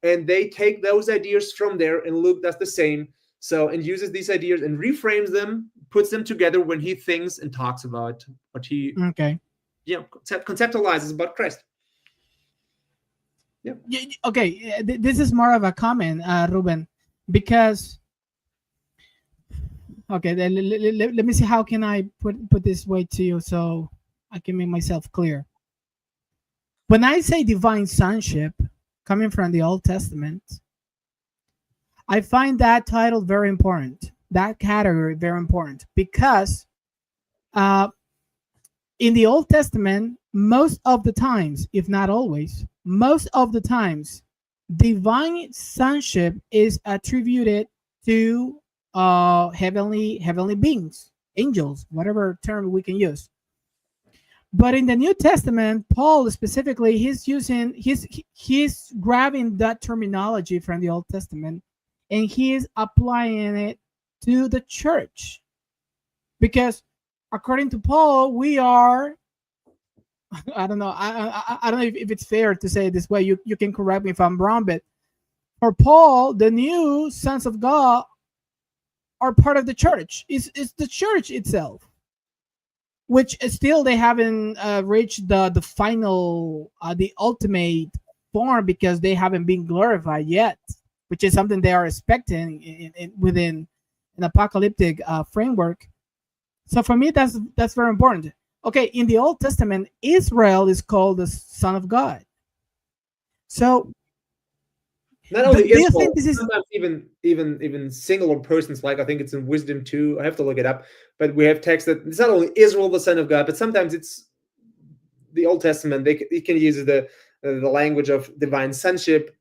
and they take those ideas from there, and Luke does the same. So, and uses these ideas and reframes them, puts them together when he thinks and talks about what he conceptualizes about Christ. Yeah. Okay, this is more of a comment, Ruben, because okay, let me see how can I put this way to you so I can make myself clear. When I say divine sonship coming from the Old Testament, I find that title very important, that category very important, because in the Old Testament, most of the times, if not always, most of the times, divine sonship is attributed to heavenly beings, angels, whatever term we can use. But in the New Testament, Paul specifically, he's grabbing that terminology from the Old Testament and he is applying it to the church. Because according to Paul, we are, I don't know, I don't know if it's fair to say it this way. You can correct me if I'm wrong, but for Paul, the new sons of God are part of the church. It's the church itself, which still they haven't reached the final, the ultimate form because they haven't been glorified yet, which is something they are expecting within an apocalyptic framework. So for me, that's very important. Okay, in the Old Testament, Israel is called the Son of God. So not only Israel, sometimes even singular persons, like I think it's in Wisdom 2. I have to look it up, but we have text that it's not only Israel, the Son of God, but sometimes it's the Old Testament. They can use the language of divine sonship.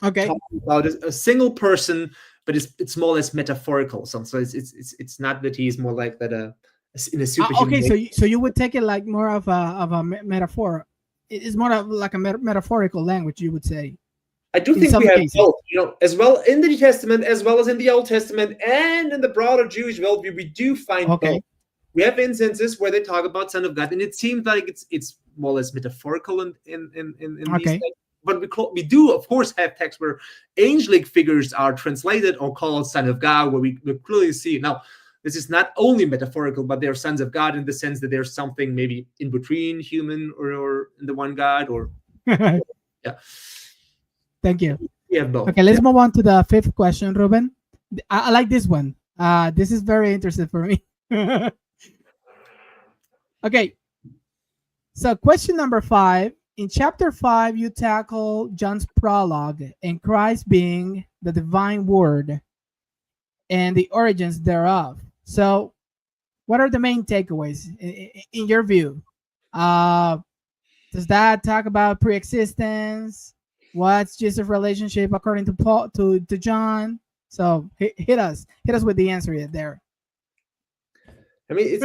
Okay, talking about a single person, but it's more or less metaphorical. So it's not that he's more like that in a superhuman. Okay, so you would take it like more of a metaphor. It's more of like a metaphorical language, you would say. I do think we have both, as well in the New Testament as well as in the Old Testament and in the broader Jewish worldview. We do find both. We have instances where they talk about Son of God, and it seems like it's more or less metaphorical in these things. But we do, of course, have texts where angelic figures are translated or called Son of God, where we clearly see. Now, this is not only metaphorical, but they're sons of God in the sense that there's something maybe in between human or in the one God. Or yeah. Thank you. Yeah, both. Okay, let's move on to the fifth question, Ruben. I like this one. This is very interesting for me. Okay. So question number 5. In chapter 5, you tackle John's prologue and Christ being the divine word and the origins thereof. So what are the main takeaways in your view? Does that talk about pre-existence? What's Jesus' relationship according to Paul to John? So hit us with the answer there. I mean,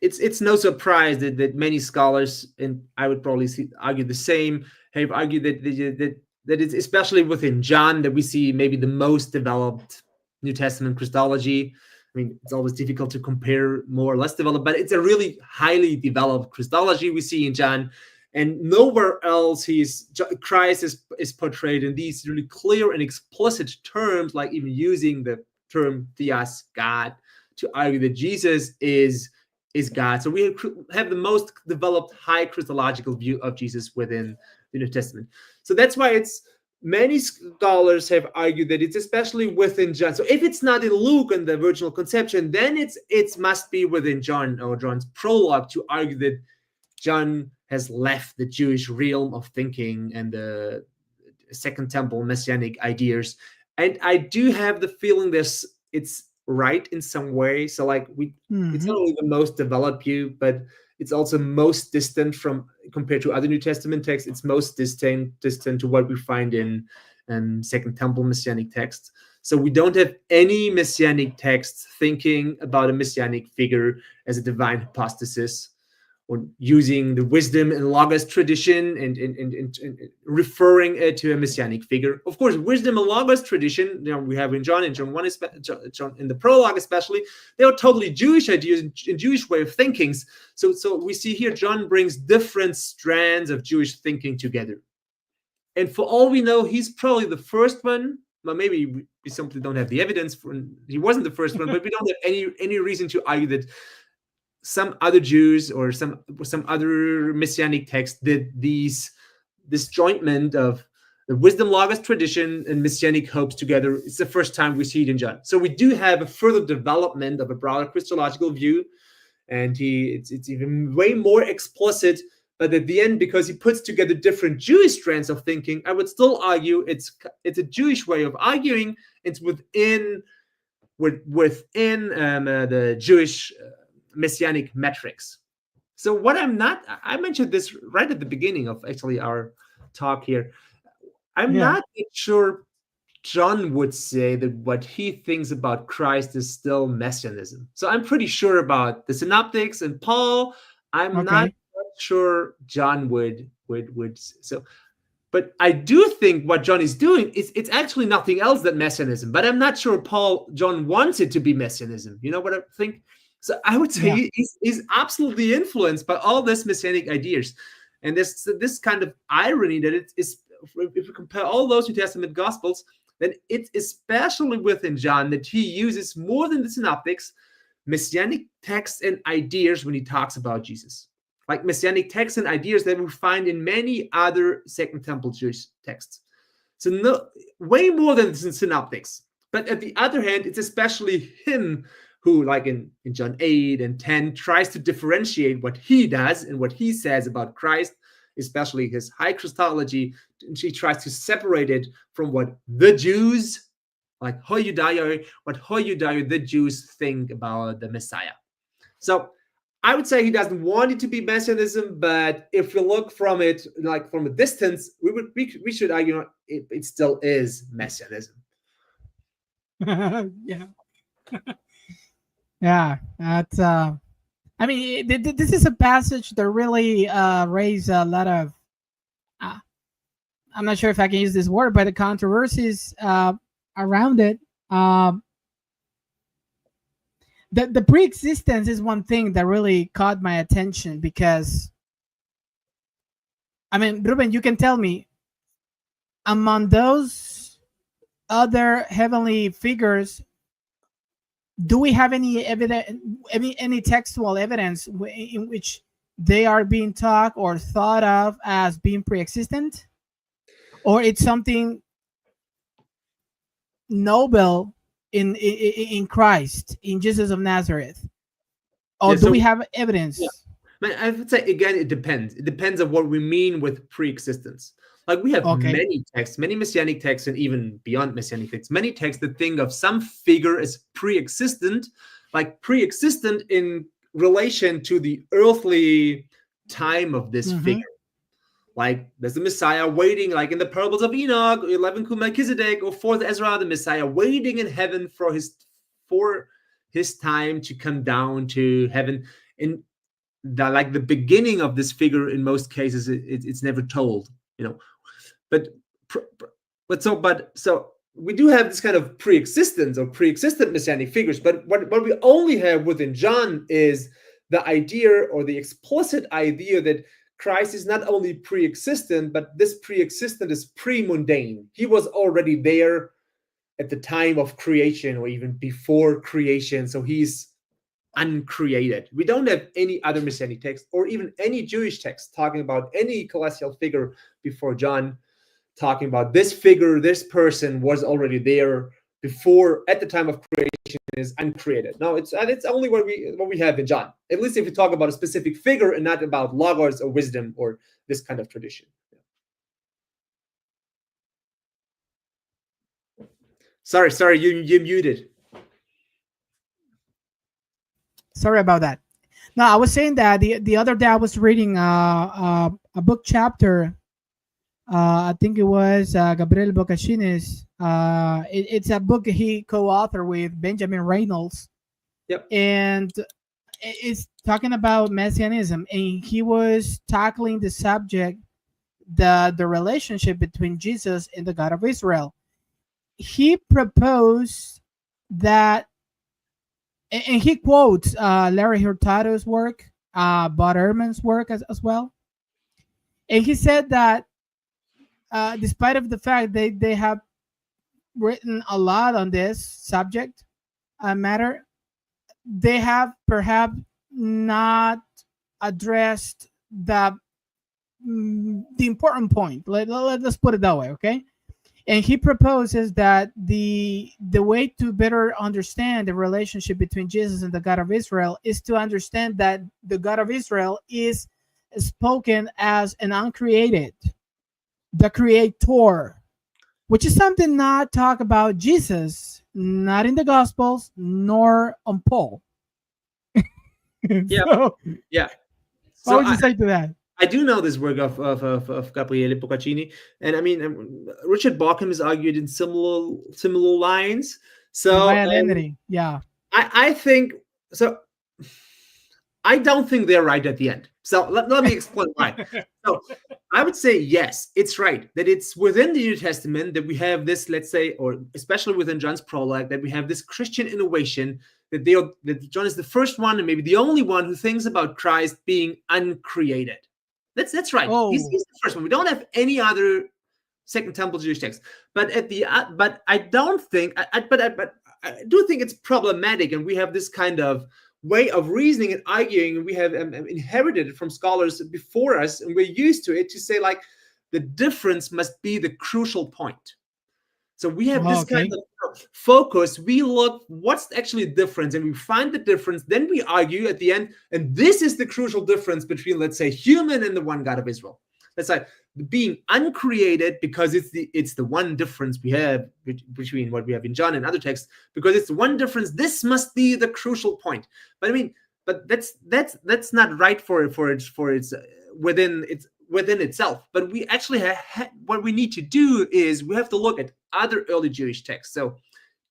it's no surprise that many scholars, and I would probably argue the same, have argued that it's especially within John that we see maybe the most developed New Testament Christology. I mean, it's always difficult to compare more or less developed, but it's a really highly developed Christology we see in John, and nowhere else Christ is portrayed in these really clear and explicit terms, like even using the term theos, God, to argue that Jesus is God. So we have the most developed high Christological view of Jesus within the New Testament. So that's why many scholars have argued that it's especially within John. So if it's not in Luke and the virginal conception, then it must be within John or John's prologue to argue that John has left the Jewish realm of thinking and the Second Temple messianic ideas. And I do have the feeling it's right in some way. So like it's not only the most developed view, but it's also most distant from, compared to other New Testament texts, it's most distant to what we find in Second Temple messianic texts. So we don't have any messianic texts thinking about a messianic figure as a divine hypostasis or using the wisdom and logos tradition and referring it to a messianic figure. Of course, wisdom and logos tradition, we have in John 1, John in the prologue especially, they are totally Jewish ideas and Jewish way of thinking. So we see here John brings different strands of Jewish thinking together. And for all we know, he's probably the first one. Well, maybe we simply don't have the evidence he wasn't the first one, but we don't have any reason to argue that some other Jews or some other messianic text did this jointment of the wisdom logos tradition and messianic hopes together. It's the first time we see it in John. So we do have a further development of a broader Christological view, and it's even way more explicit. But at the end, because he puts together different Jewish strands of thinking, I would still argue it's a Jewish way of arguing. It's within the Jewish messianic metrics. So what I mentioned this right at the beginning of actually our talk here. I'm not sure John would say that what he thinks about Christ is still messianism. So I'm pretty sure about the synoptics and Paul. I'm not sure John would. So, but I do think what John is doing it's actually nothing else than messianism. But I'm not sure John wants it to be messianism. You know what I think? So I would say he's absolutely influenced by all these messianic ideas, and this kind of irony that it is. If we compare all those New Testament Gospels, then it's especially within John that he uses more than the synoptics messianic texts and ideas when he talks about Jesus, like messianic texts and ideas that we find in many other Second Temple Jewish texts. So way more than the synoptics. But at the other hand, it's especially him who, like in John 8 and 10, tries to differentiate what he does and what he says about Christ, especially his high Christology. And she tries to separate it from what the Jews, like what the Jews think about the Messiah. So I would say he doesn't want it to be messianism, but if we look from it, like from a distance, we should argue it still is messianism. Yeah, that's. I mean, this is a passage that really raised a lot of. I'm not sure if I can use this word, but the controversies around it. The pre-existence is one thing that really caught my attention because, I mean, Ruben, you can tell me, among those other heavenly figures, do we have any evidence, any textual evidence in which they are being taught or thought of as being pre-existent, or it's something noble in Christ, in Jesus of Nazareth, or do we have evidence? I would say again, it depends. It depends on what we mean with pre-existence. Like we have many texts, many messianic texts, and even beyond messianic texts, many texts that think of some figure as pre-existent, like pre-existent in relation to the earthly time of this figure. Like there's the Messiah waiting, like in the parables of Enoch, 11 Melchizedek, or 4th Ezra, the Messiah waiting in heaven for his time to come down to heaven. And like the beginning of this figure, in most cases, it's never told, you know. So we do have this kind of pre-existence or pre-existent messianic figures, but what we only have within John is the idea or the explicit idea that Christ is not only pre-existent, but this pre-existent is pre-mundane. He was already there at the time of creation or even before creation, so he's uncreated. We don't have any other messianic text or even any Jewish text talking about any celestial figure before John, talking about this figure, this person was already there before, at the time of creation, is uncreated. No, it's only what we have in John. At least if we talk about a specific figure and not about logos or wisdom or this kind of tradition. Sorry, you muted. Sorry about that. No, I was saying that the other day I was reading a book chapter. I think it was Gabriel Bocacini's. It's a book he co-authored with Benjamin Reynolds. Yep. And is talking about messianism, and he was tackling the subject, the relationship between Jesus and the God of Israel. He proposed that, and he quotes Larry Hurtado's work, Bud Ehrman's work as well. And he said that despite of the fact they have written a lot on this subject matter, they have perhaps not addressed the important point. Let's put it that way, okay? And he proposes that the way to better understand the relationship between Jesus and the God of Israel is to understand that the God of Israel is spoken as an uncreated, the creator, which is something not talk about Jesus, not in the Gospels, nor on Paul. Yeah. So, yeah. What would you say to that? I do know this work of Gabriele Boccaccini, and I mean Richard Bauckham has argued in similar lines. So identity, yeah. I think so. I don't think they're right at the end. So let me explain why. So I would say yes, it's right that it's within the New Testament that we have this, let's say, or especially within John's prologue, that we have this Christian innovation that John is the first one and maybe the only one who thinks about Christ being uncreated. That's right. Oh. He's the first one. We don't have any other Second Temple Jewish text. But but I don't think. But I do think it's problematic, and we have this kind of way of reasoning and arguing, and we have inherited it from scholars before us, and we're used to it, to say like the difference must be the crucial point. So we have this kind of focus. We look what's actually the difference, and we find the difference. Then we argue at the end, and this is the crucial difference between, let's say, human and the one God of Israel. That's like being uncreated, because it's the one difference we have between what we have in John and other texts, because it's the one difference. This must be the crucial point. But I mean, but that's not right for its within itself. But we actually what we need to do is we have to look at other early Jewish texts. So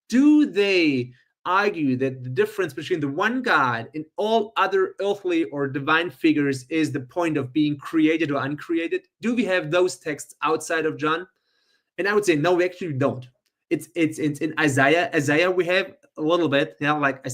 do they argue that the difference between the one God and all other earthly or divine figures is the point of being created or uncreated? Do we have those texts outside of John? And I would say no, we actually don't. It's in Isaiah we have a little bit, like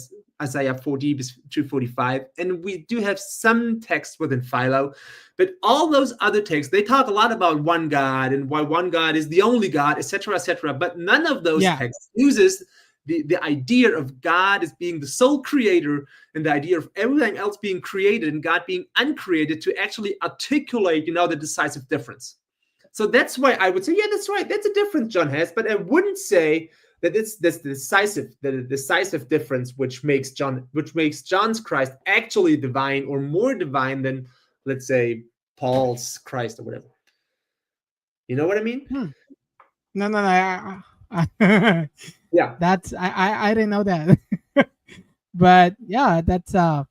Isaiah 40 to 45, and we do have some texts within Philo, but all those other texts, they talk a lot about one God and why one God is the only God, etc., but none of those texts uses the idea of God as being the sole creator and the idea of everything else being created and God being uncreated to actually articulate, the decisive difference. So that's why I would say, yeah, that's right. That's a difference John has, but I wouldn't say that it's the decisive difference which makes John's Christ actually divine or more divine than, let's say, Paul's Christ or whatever. You know what I mean? No. Yeah, that's I didn't know that. But yeah, that's I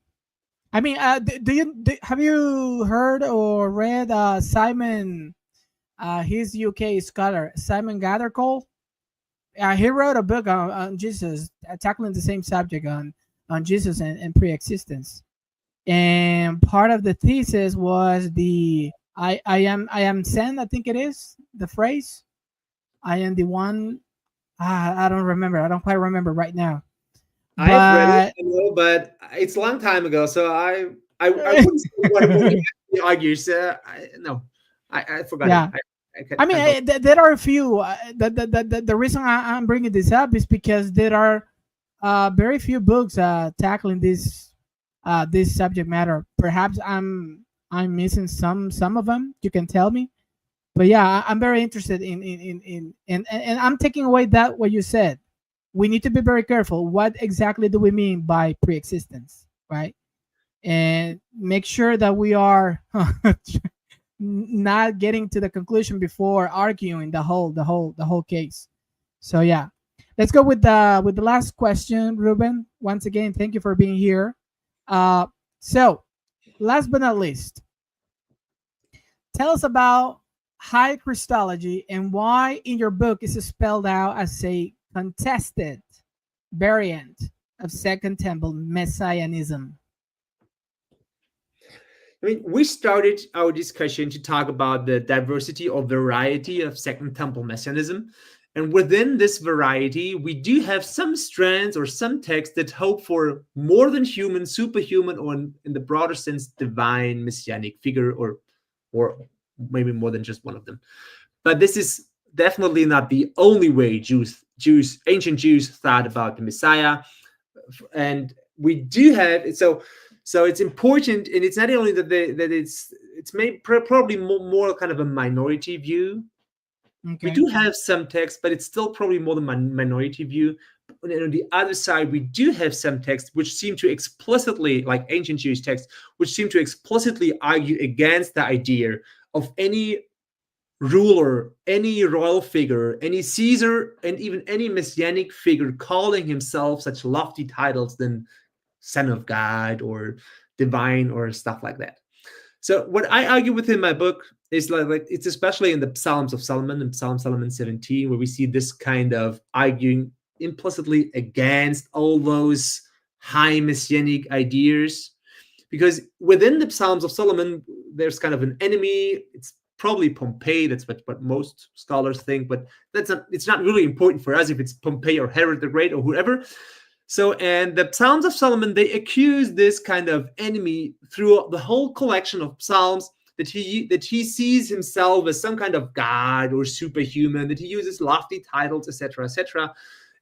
mean, have you heard or read Simon, his UK scholar Simon Gathercole? He wrote a book on Jesus, tackling the same subject on Jesus and pre-existence. And part of the thesis was the I am sent, I think it is the phrase. I am the one. I don't remember. I don't quite remember right now. I've read it, but it's a long time ago, so I wouldn't say what he argues. No, I forgot. Yeah. It. I mean, there are a few. The reason I'm bringing this up is because there are very few books tackling this subject matter. Perhaps I'm missing some of them. You can tell me. But yeah, I'm very interested in and I'm taking away what you said. We need to be very careful. What exactly do we mean by pre-existence, right? And make sure that we are not getting to the conclusion before arguing the whole case. So yeah, let's go with the last question, Ruben. Once again, thank you for being here. So last but not least, tell us about high Christology and why in your book is spelled out as a contested variant of Second Temple messianism. I mean, we started our discussion to talk about the diversity or variety of Second Temple Messianism. And within this variety, we do have some strands or some texts that hope for more than human, superhuman, or in the broader sense, divine messianic figure, or maybe more than just one of them. But this is definitely not the only way ancient Jews thought about the Messiah. And we do have so it's important, and it's not only that it's probably more kind of a minority view. Okay. We do have some text, but it's still probably more the minority view. And on the other side, we do have some texts which seem to explicitly, like ancient Jewish texts, which seem to explicitly argue against the idea of any ruler, any royal figure, any Caesar, and even any messianic figure calling himself such lofty titles than Son of God or divine or stuff like that. So what I argue within my book is like it's especially in the Psalms of Solomon, in Psalm Solomon 17, where we see this kind of arguing implicitly against all those high messianic ideas. Because within the Psalms of Solomon, there's kind of an enemy. It's probably Pompey. That's what most scholars think, but it's not really important for us if it's Pompey or Herod the Great or whoever. So, and the Psalms of Solomon, they accuse this kind of enemy through the whole collection of Psalms that he sees himself as some kind of god or superhuman, that he uses lofty titles, etc.,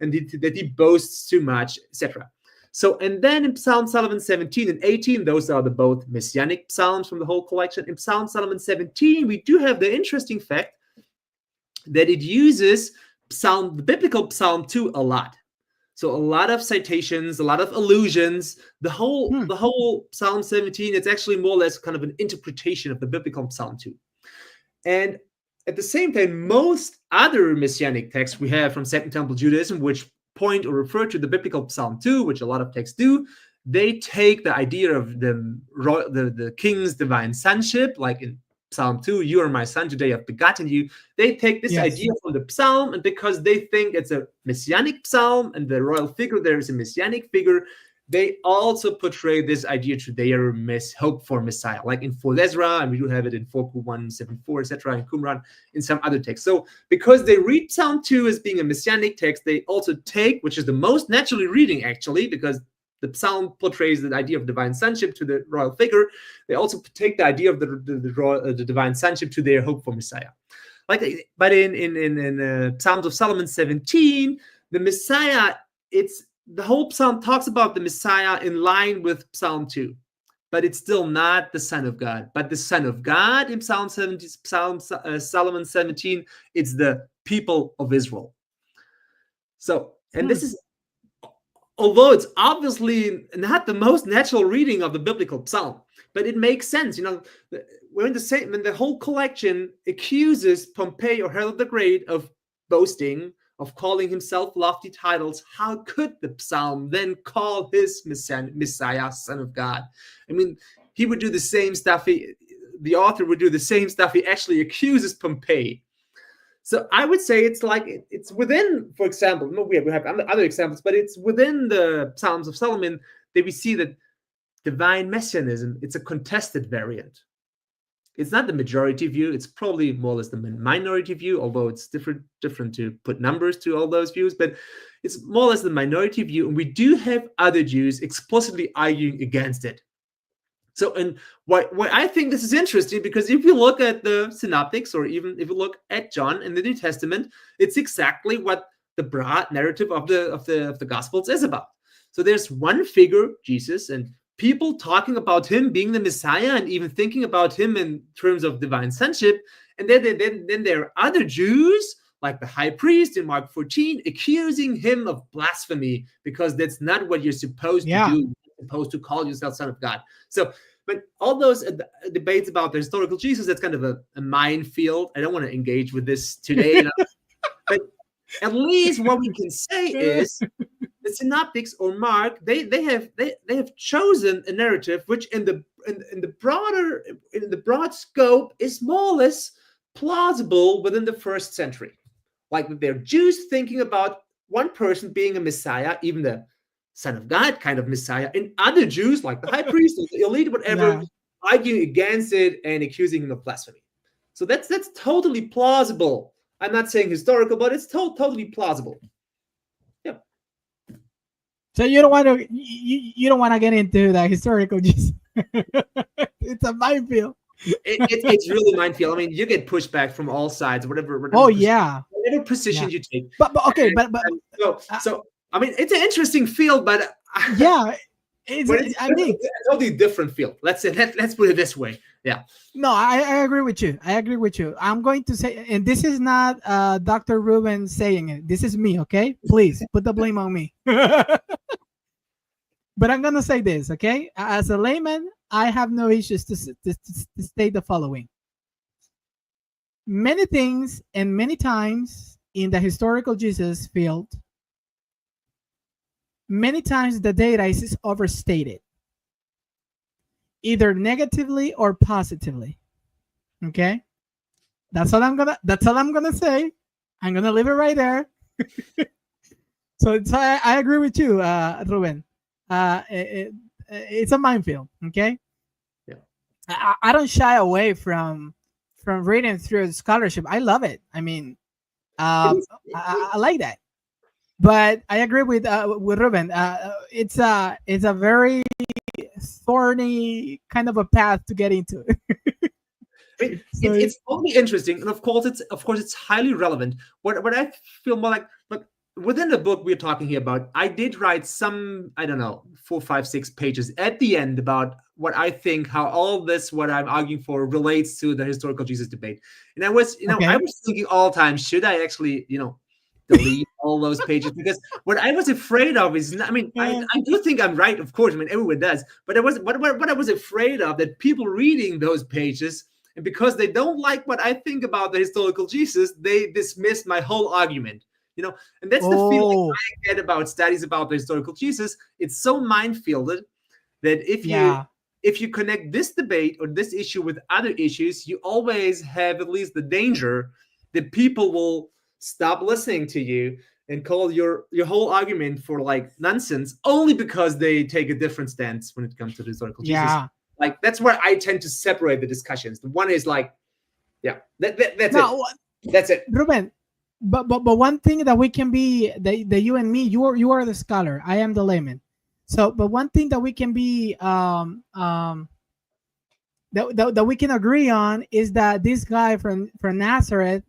and that he boasts too much, etc. So, and then in Psalm Solomon 17 and 18, those are the both messianic psalms from the whole collection. In Psalm Solomon 17, we do have the interesting fact that it uses the biblical Psalm 2 a lot. So a lot of citations, a lot of allusions. The whole Psalm 17, it's actually more or less kind of an interpretation of the biblical Psalm 2. And at the same time, most other messianic texts we have from Second Temple Judaism, which point or refer to the biblical Psalm 2, which a lot of texts do, they take the idea of the king's divine sonship, like in Psalm 2, you are my son, today I've begotten you. They take this idea from the psalm, and because they think it's a messianic psalm and the royal figure there is a messianic figure, they also portray this idea to their hope for Messiah, like in 4 Ezra, and we do have it in 4 174, etc., and Qumran, in some other texts. So because they read Psalm 2 as being a messianic text, they also take, which is the most naturally reading actually, because the psalm portrays the idea of divine sonship to the royal figure. They also take the idea of the divine sonship to their hope for Messiah. But in Psalms of Solomon 17, the Messiah, the whole psalm talks about the Messiah in line with Psalm 2, but it's still not the Son of God. But the Son of God in Psalm Solomon 17, it's the people of Israel. So, and this is, although it's obviously not the most natural reading of the biblical psalm, but it makes sense. When the whole collection accuses Pompey or Herod the Great of boasting, of calling himself lofty titles, how could the psalm then call his Messiah Son of God? I mean, he would do the same stuff. The author would do the same stuff. He actually accuses Pompey. So I would say it's within, for example, we have other examples, but it's within the Psalms of Solomon that we see that divine messianism, it's a contested variant. It's not the majority view. It's probably more or less the minority view, although it's different to put numbers to all those views, but it's more or less the minority view. And we do have other Jews explicitly arguing against it. So, and why I think this is interesting, because if you look at the synoptics, or even if you look at John in the New Testament, it's exactly what the broad narrative of the Gospels is about. So there's one figure, Jesus, and people talking about him being the Messiah and even thinking about him in terms of divine sonship. And then there are other Jews, like the high priest in Mark 14, accusing him of blasphemy, because that's not what you're supposed to do. You're supposed to call yourself Son of God. So, but all those debates about the historical Jesus, that's kind of a minefield. I don't want to engage with this today. But at least what we can say is the synoptics or Mark, they have chosen a narrative which in the broad scope is more or less plausible within the first century. Like they're Jews thinking about one person being a Messiah, even the Son of God kind of Messiah, and other Jews like the high priest or the elite, whatever, arguing against it and accusing him of blasphemy. So that's totally plausible. I'm not saying historical, but it's totally plausible. Yeah. So you don't want to you don't want to get into that historical Jesus. It's a minefield. It's really minefield. I mean, you get pushback from all sides, whatever whatever position you take. But okay, but so I mean, it's an interesting field, but yeah, it's a totally different field. Let's put it this way. Yeah. No, I agree with you. I'm going to say, and this is not Dr. Ruben saying it. This is me, okay? Please put the blame on me. But I'm going to say this, okay? As a layman, I have no issues to state the following. Many things and many times in the historical Jesus field, many times the data is overstated, either negatively or positively. Okay, that's all I'm gonna say. I'm gonna leave it right there. So I agree with you, Ruben. It's a minefield. Okay. Yeah. I don't shy away from reading through the scholarship. I love it. I mean, I like that. But I agree with Ruben. It's a very thorny kind of a path to get into. It's totally interesting, and of course it's highly relevant. What I feel more like, look, within the book we're talking here about, I did write some, I don't know, 4, 5, 6 pages at the end about what I think, how all this, what I'm arguing for, relates to the historical Jesus debate. And I was, I was thinking all the time, should I actually, delete all those pages? Because what I was afraid of is, I do think I'm right, of course. I mean, everyone does. But what I was afraid of, that people reading those pages, and because they don't like what I think about the historical Jesus, they dismiss my whole argument. And that's the feeling I get about studies about the historical Jesus. It's so minefielded that if you connect this debate or this issue with other issues, you always have at least the danger that people will stop listening to you and call your whole argument for like nonsense only because they take a different stance when it comes to the historical Jesus. Like, that's where I tend to separate the discussions. The one is like, that's it. Ruben, but one thing that we can be, that you and me, you are the scholar, I am the layman. So, but one thing that we can be that we can agree on is that this guy from Nazareth,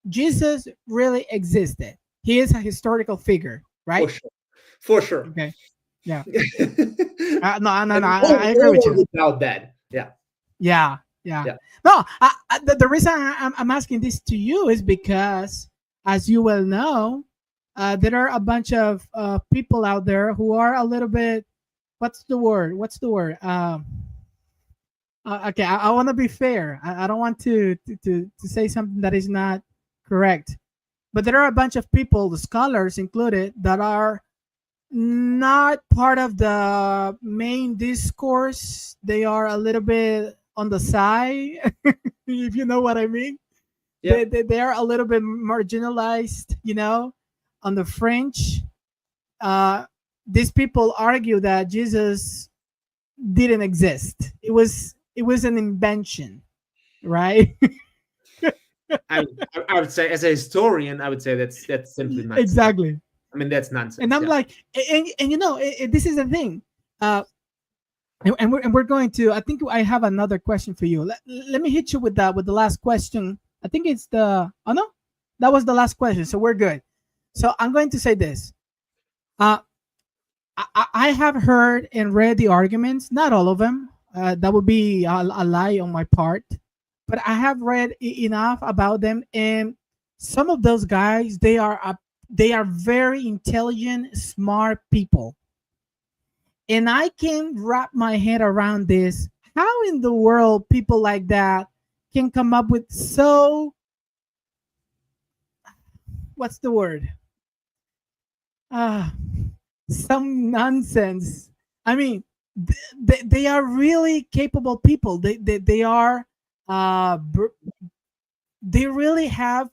Jesus really existed. He is a historical figure, right? For sure. Okay. Yeah. No, I agree with you about that. Yeah. No, the reason I'm asking this to you is because, as you well know, there are a bunch of people out there who are a little bit, what's the word? Okay, I want to be fair. I don't want to say something that is not correct. But there are a bunch of people, the scholars included, that are not part of the main discourse. They are a little bit on the side, if you know what I mean. Yeah. They are a little bit marginalized, on the fringe. These people argue that Jesus didn't exist. It was an invention, right? I would say, as a historian, I would say that's simply nonsense. Exactly. I mean, that's nonsense. And I'm like, this is the thing. And we're going to, I think I have another question for you. Let me hit you with the last question. I think it's that was the last question. So we're good. So I'm going to say this. I have heard and read the arguments, not all of them. That would be a lie on my part. But I have read enough about them, and some of those guys, they are very intelligent, smart people. And I can wrap my head around this. How in the world people like that can come up with what's the word? Some nonsense. I mean, they are really capable people. They are they really have,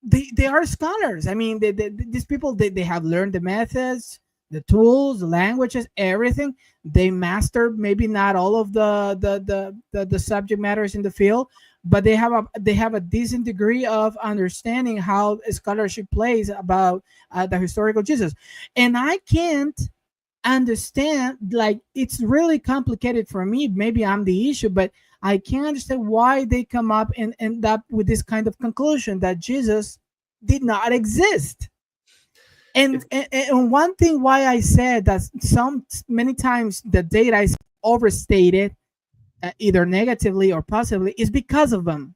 they are scholars. I mean, these people, they have learned the methods. the tools, the languages, everything. They master maybe not all of the subject matters in the field, but they have a decent degree of understanding how scholarship plays about the historical Jesus. And I can't understand, like, it's really complicated for me. Maybe I'm the issue, but I can't understand why they come up and end up with this kind of conclusion that Jesus did not exist. And one thing why I said that many times the data is overstated, either negatively or positively, is because of them.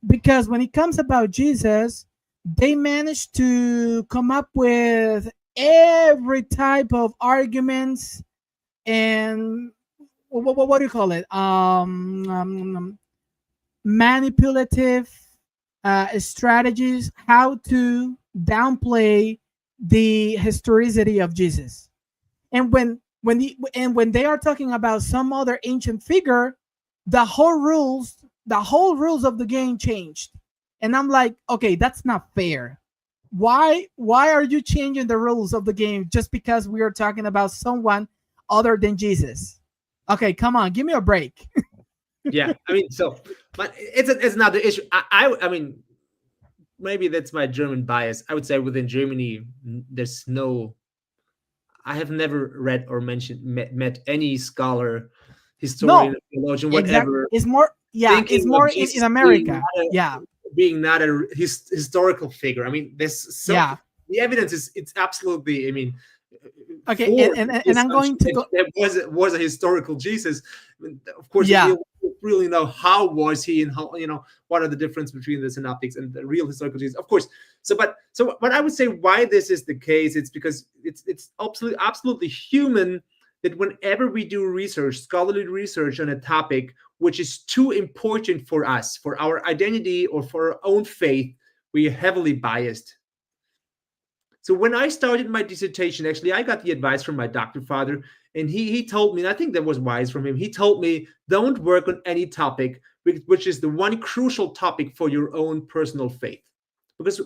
Because when it comes about Jesus, they managed to come up with every type of arguments and what do you call it? Manipulative strategies, how to downplay the historicity of Jesus. And when they are talking about some other ancient figure, the whole rules of the game changed. And I'm like, okay, that's not fair. Why are you changing the rules of the game just because we are talking about someone other than Jesus? Okay, come on, give me a break. Yeah, I mean, so, but it's not the issue. I mean, maybe that's my German bias. I would say within Germany, there's no. I have never read or met any scholar, historian, theologian, whatever. Exactly. It's more, yeah, it's more in America. Being not a historical figure. I mean, there's so the evidence is it's absolutely. I mean, okay, and I'm going to go. There was a historical Jesus. Of course, we really know how was he and how, what are the difference between the synoptics and the real historical Jesus. Of course. So but I would say why this is the case, it's because it's absolutely human that whenever we do research, scholarly research on a topic which is too important for us, for our identity or for our own faith, we are heavily biased. So when I started my dissertation, actually, I got the advice from my doctor father, and he told me, and I think that was wise from him, he told me, don't work on any topic which is the one crucial topic for your own personal faith. Because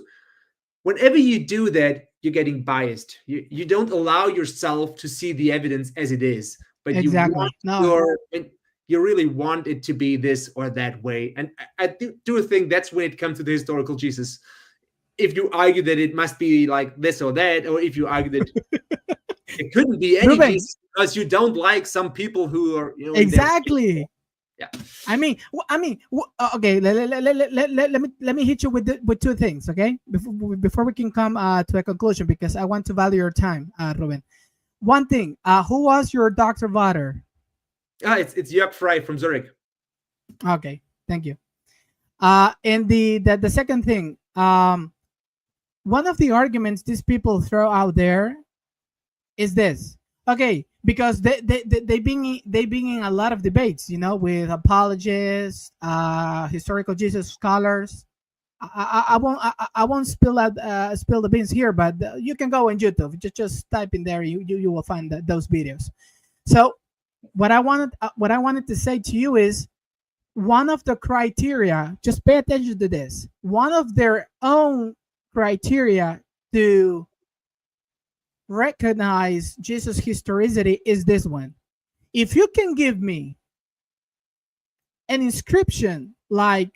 whenever you do that, you're getting biased. You don't allow yourself to see the evidence as it is, but you really want it to be this or that way. And I do think that's when it comes to the historical Jesus. If you argue that it must be like this or that, or if you argue that it couldn't be any Jesus because you don't like some people who are, exactly. Yeah. I mean, okay. Let me hit you with two things, okay? Before we can come to a conclusion, because I want to value your time, Ruben. One thing. Who was your Dr. Vater? It's Jörg Frey from Zurich. Okay, thank you. And the second thing. One of the arguments these people throw out there is this. Okay, because they bring in a lot of debates, with apologists, historical Jesus scholars. I won't spill the beans here, but you can go on YouTube. Just type in there. You will find those videos. So what I wanted to say to you is, one of the criteria, just pay attention to this, one of their own criteria to recognize Jesus' historicity is this one. If you can give me an inscription like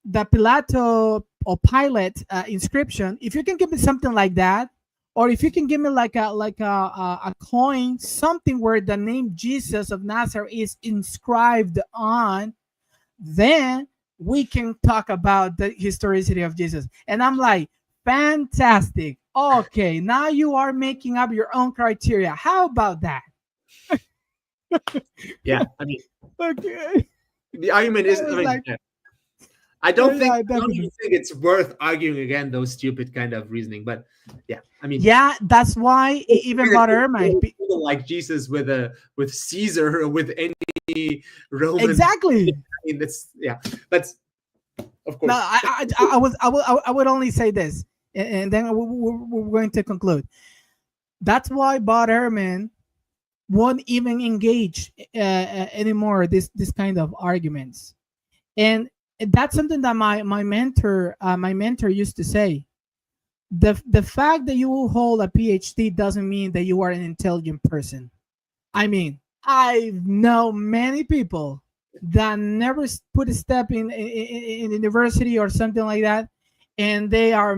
the Pilato or Pilate inscription, if you can give me something like that, or if you can give me like a coin, something where the name Jesus of Nazareth is inscribed on, then we can talk about the historicity of Jesus. And I'm like, fantastic. Okay, now you are making up your own criteria. How about that? Yeah, I mean, okay. The argument is, I don't even think it's worth arguing again those stupid kind of reasoning. But yeah, I mean, yeah, that's why even Vater might be like Jesus with Caesar or with any Roman. Exactly. I mean, that's of course. No, I would only say this, and then we're going to conclude. That's why Bob Ehrman won't even engage anymore this kind of arguments, and that's something that my mentor used to say. the fact that you hold a PhD doesn't mean that you are an intelligent person. I mean, I know many people that never put a step in university or something like that, and they are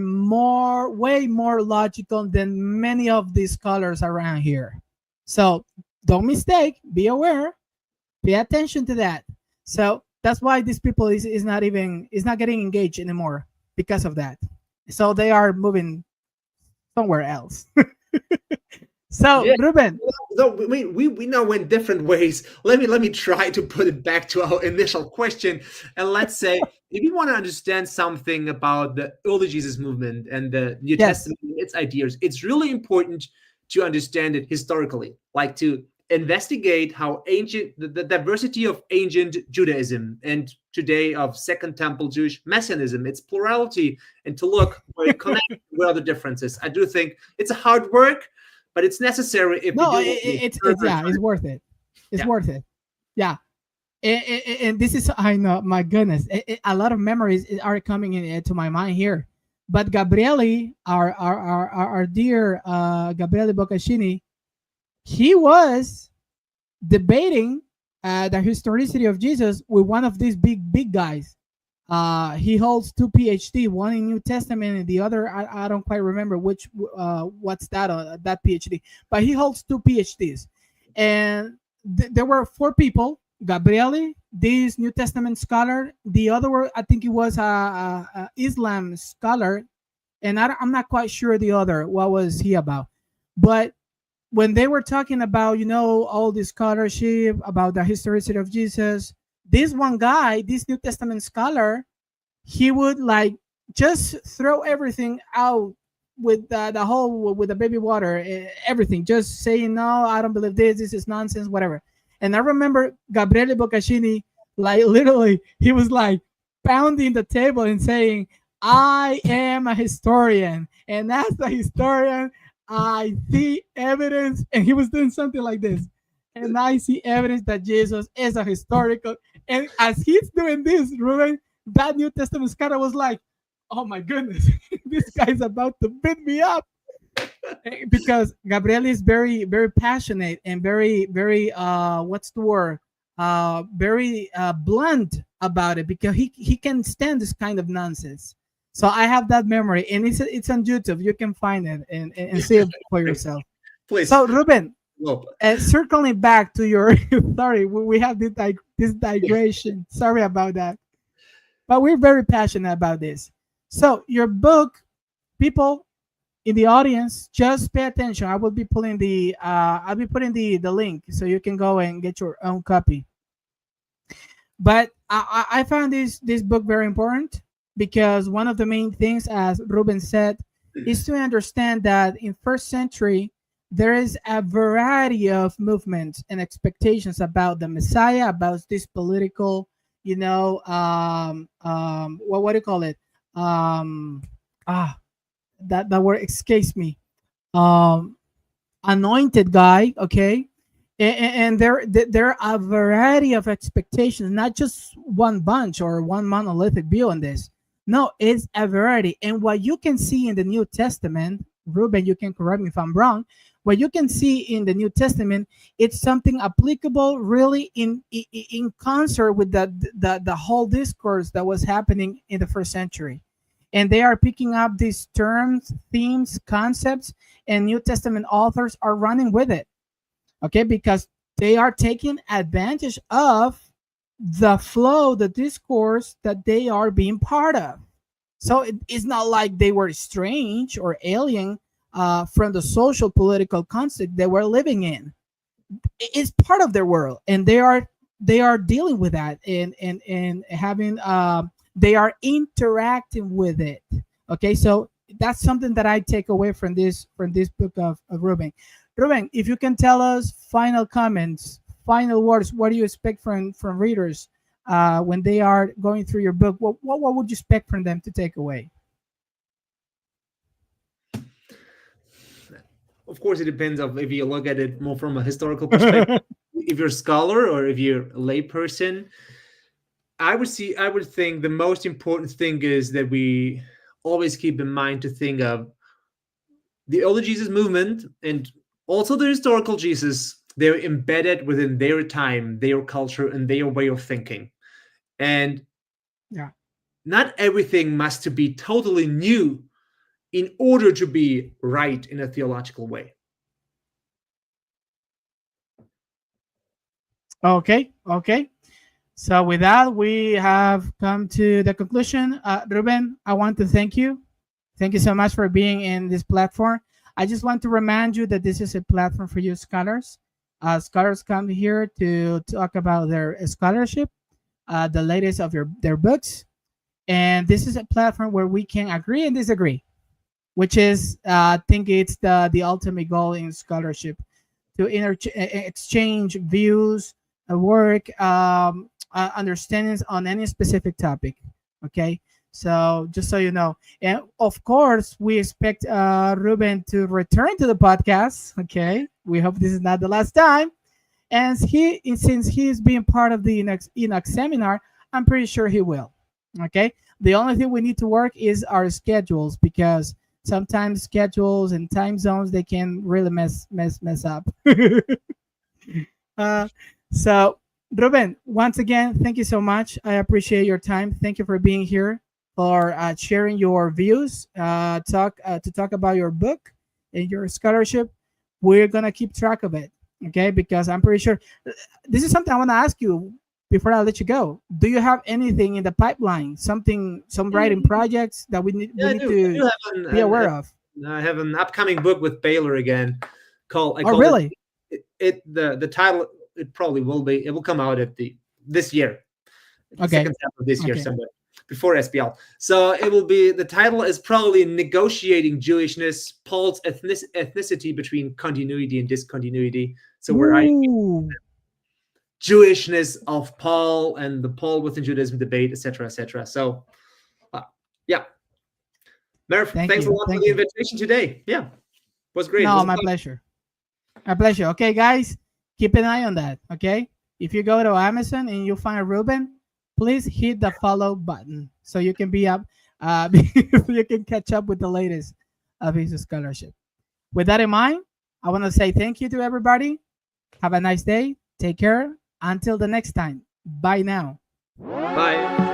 way more logical than many of these scholars around here. So don't mistake, be aware, pay attention to that. So that's why these people is not getting engaged anymore because of that. So they are moving somewhere else. So Yeah. Ruben, So we now went different ways. Let me try to put it back to our initial question, and let's say if you want to understand something about the early Jesus movement and the New Testament and its ideas, it's really important to understand it historically, like to investigate how the diversity of ancient Judaism and today of Second Temple Jewish Messianism, its plurality, and to look where it connects, where are the differences. I do think it's a hard work, but it's necessary if no, it's worth it. It's worth it. Yeah. And this is, I know, my goodness, a lot of memories are coming into my mind here. But Gabriele, our dear Gabriele Boccaccini, he was debating the historicity of Jesus with one of these big guys. He holds 2 PhD, one in New Testament and the other I don't quite remember which what's that PhD, but he holds 2 PhDs, and there were 4 people: Gabriele, this New Testament scholar, the other were, I think it was a Islam scholar, and I'm not quite sure the other what was he about, but when they were talking about all this scholarship about the historicity of Jesus, this one guy, this New Testament scholar, he would like just throw everything out with the whole with the baby water, everything, just saying, no, I don't believe this is nonsense, whatever. And I remember Gabriele Boccaccini, like literally, he was like pounding the table and saying, I am a historian, and as a historian, I see evidence, and he was doing something like this. And I see evidence that Jesus is a historical. And as he's doing this, Ruben, that New Testament scholar was like, oh my goodness, this guy's about to beat me up. Because Gabriele is very, very passionate and very, very, what's the word? Very blunt about it, because he can stand this kind of nonsense. So I have that memory, and it's on YouTube. You can find it and see it for yourself. Please. So Ruben, circling back to your sorry, we have this digression. Sorry about that, but we're very passionate about this. So your book, people in the audience, just pay attention. I will be putting the link so you can go and get your own copy. But I found this book very important, because one of the main things, as Ruben said, is to understand that in first century there is a variety of movements and expectations about the Messiah, about this political, what do you call it? That word escapes me. Anointed guy, okay? And there are a variety of expectations, not just one bunch or one monolithic view on this. No, it's a variety. And what you can see in the New Testament, Ruben, you can correct me if I'm wrong, what you can see in the New Testament, it's something applicable really in concert with the whole discourse that was happening in the first century. And they are picking up these terms, themes, concepts, and New Testament authors are running with it. Okay, because they are taking advantage of the flow, the discourse that they are being part of. So it's not like they were strange or alien from the social political context they were living in. It's part of their world, and they are dealing with that and having they are interacting with it. Okay, so that's something that I take away from this book of Ruben. Ruben, if you can tell us final comments, final words, what do you expect from readers when they are going through your book? What would you expect from them to take away? Of course, it depends on if you look at it more from a historical perspective. If you're a scholar or if you're a layperson, I would think the most important thing is that we always keep in mind to think of the early Jesus movement and also the historical Jesus, they're embedded within their time, their culture, and their way of thinking. And not everything must to be totally new in order to be right in a theological way. Okay. So with that, we have come to the conclusion. Ruben, I want to thank you. Thank you so much for being in this platform. I just want to remind you that this is a platform for you scholars. Scholars come here to talk about their scholarship, the latest of their books. And this is a platform where we can agree and disagree, which is, I think it's the ultimate goal in scholarship, to exchange views, work, understandings on any specific topic. Okay, so just so you know, and of course we expect Ruben to return to the podcast. Okay, we hope this is not the last time, and since he's being part of the Enoch seminar, I'm pretty sure he will. Okay, the only thing we need to work is our schedules, because sometimes schedules and time zones, they can really mess up. So Ruben, once again, thank you so much. I appreciate your time. Thank you for being here, for sharing your views, to talk about your book and your scholarship. We're gonna keep track of it, okay? Because I'm pretty sure this is something I want to ask you before I let you go. Do you have anything in the pipeline? Some writing projects that we need to be aware of? I have an upcoming book with Baylor again called. Really? The title, it probably will be. It will come out at this year. Okay. Second half of this year, somewhere before SBL. So it will be. The title is probably Negotiating Jewishness: Paul's ethnicity between continuity and discontinuity. So where Jewishness of Paul and the Paul within Judaism debate, etc., etc. So, yeah. Merv, thanks a lot for the invitation today. Yeah, it was great. No, my pleasure. My pleasure. Okay, guys, keep an eye on that. Okay, if you go to Amazon and you find Ruben, please hit the follow button so you can be up. You can catch up with the latest of his scholarship. With that in mind, I want to say thank you to everybody. Have a nice day. Take care. Until the next time. Bye now. Bye.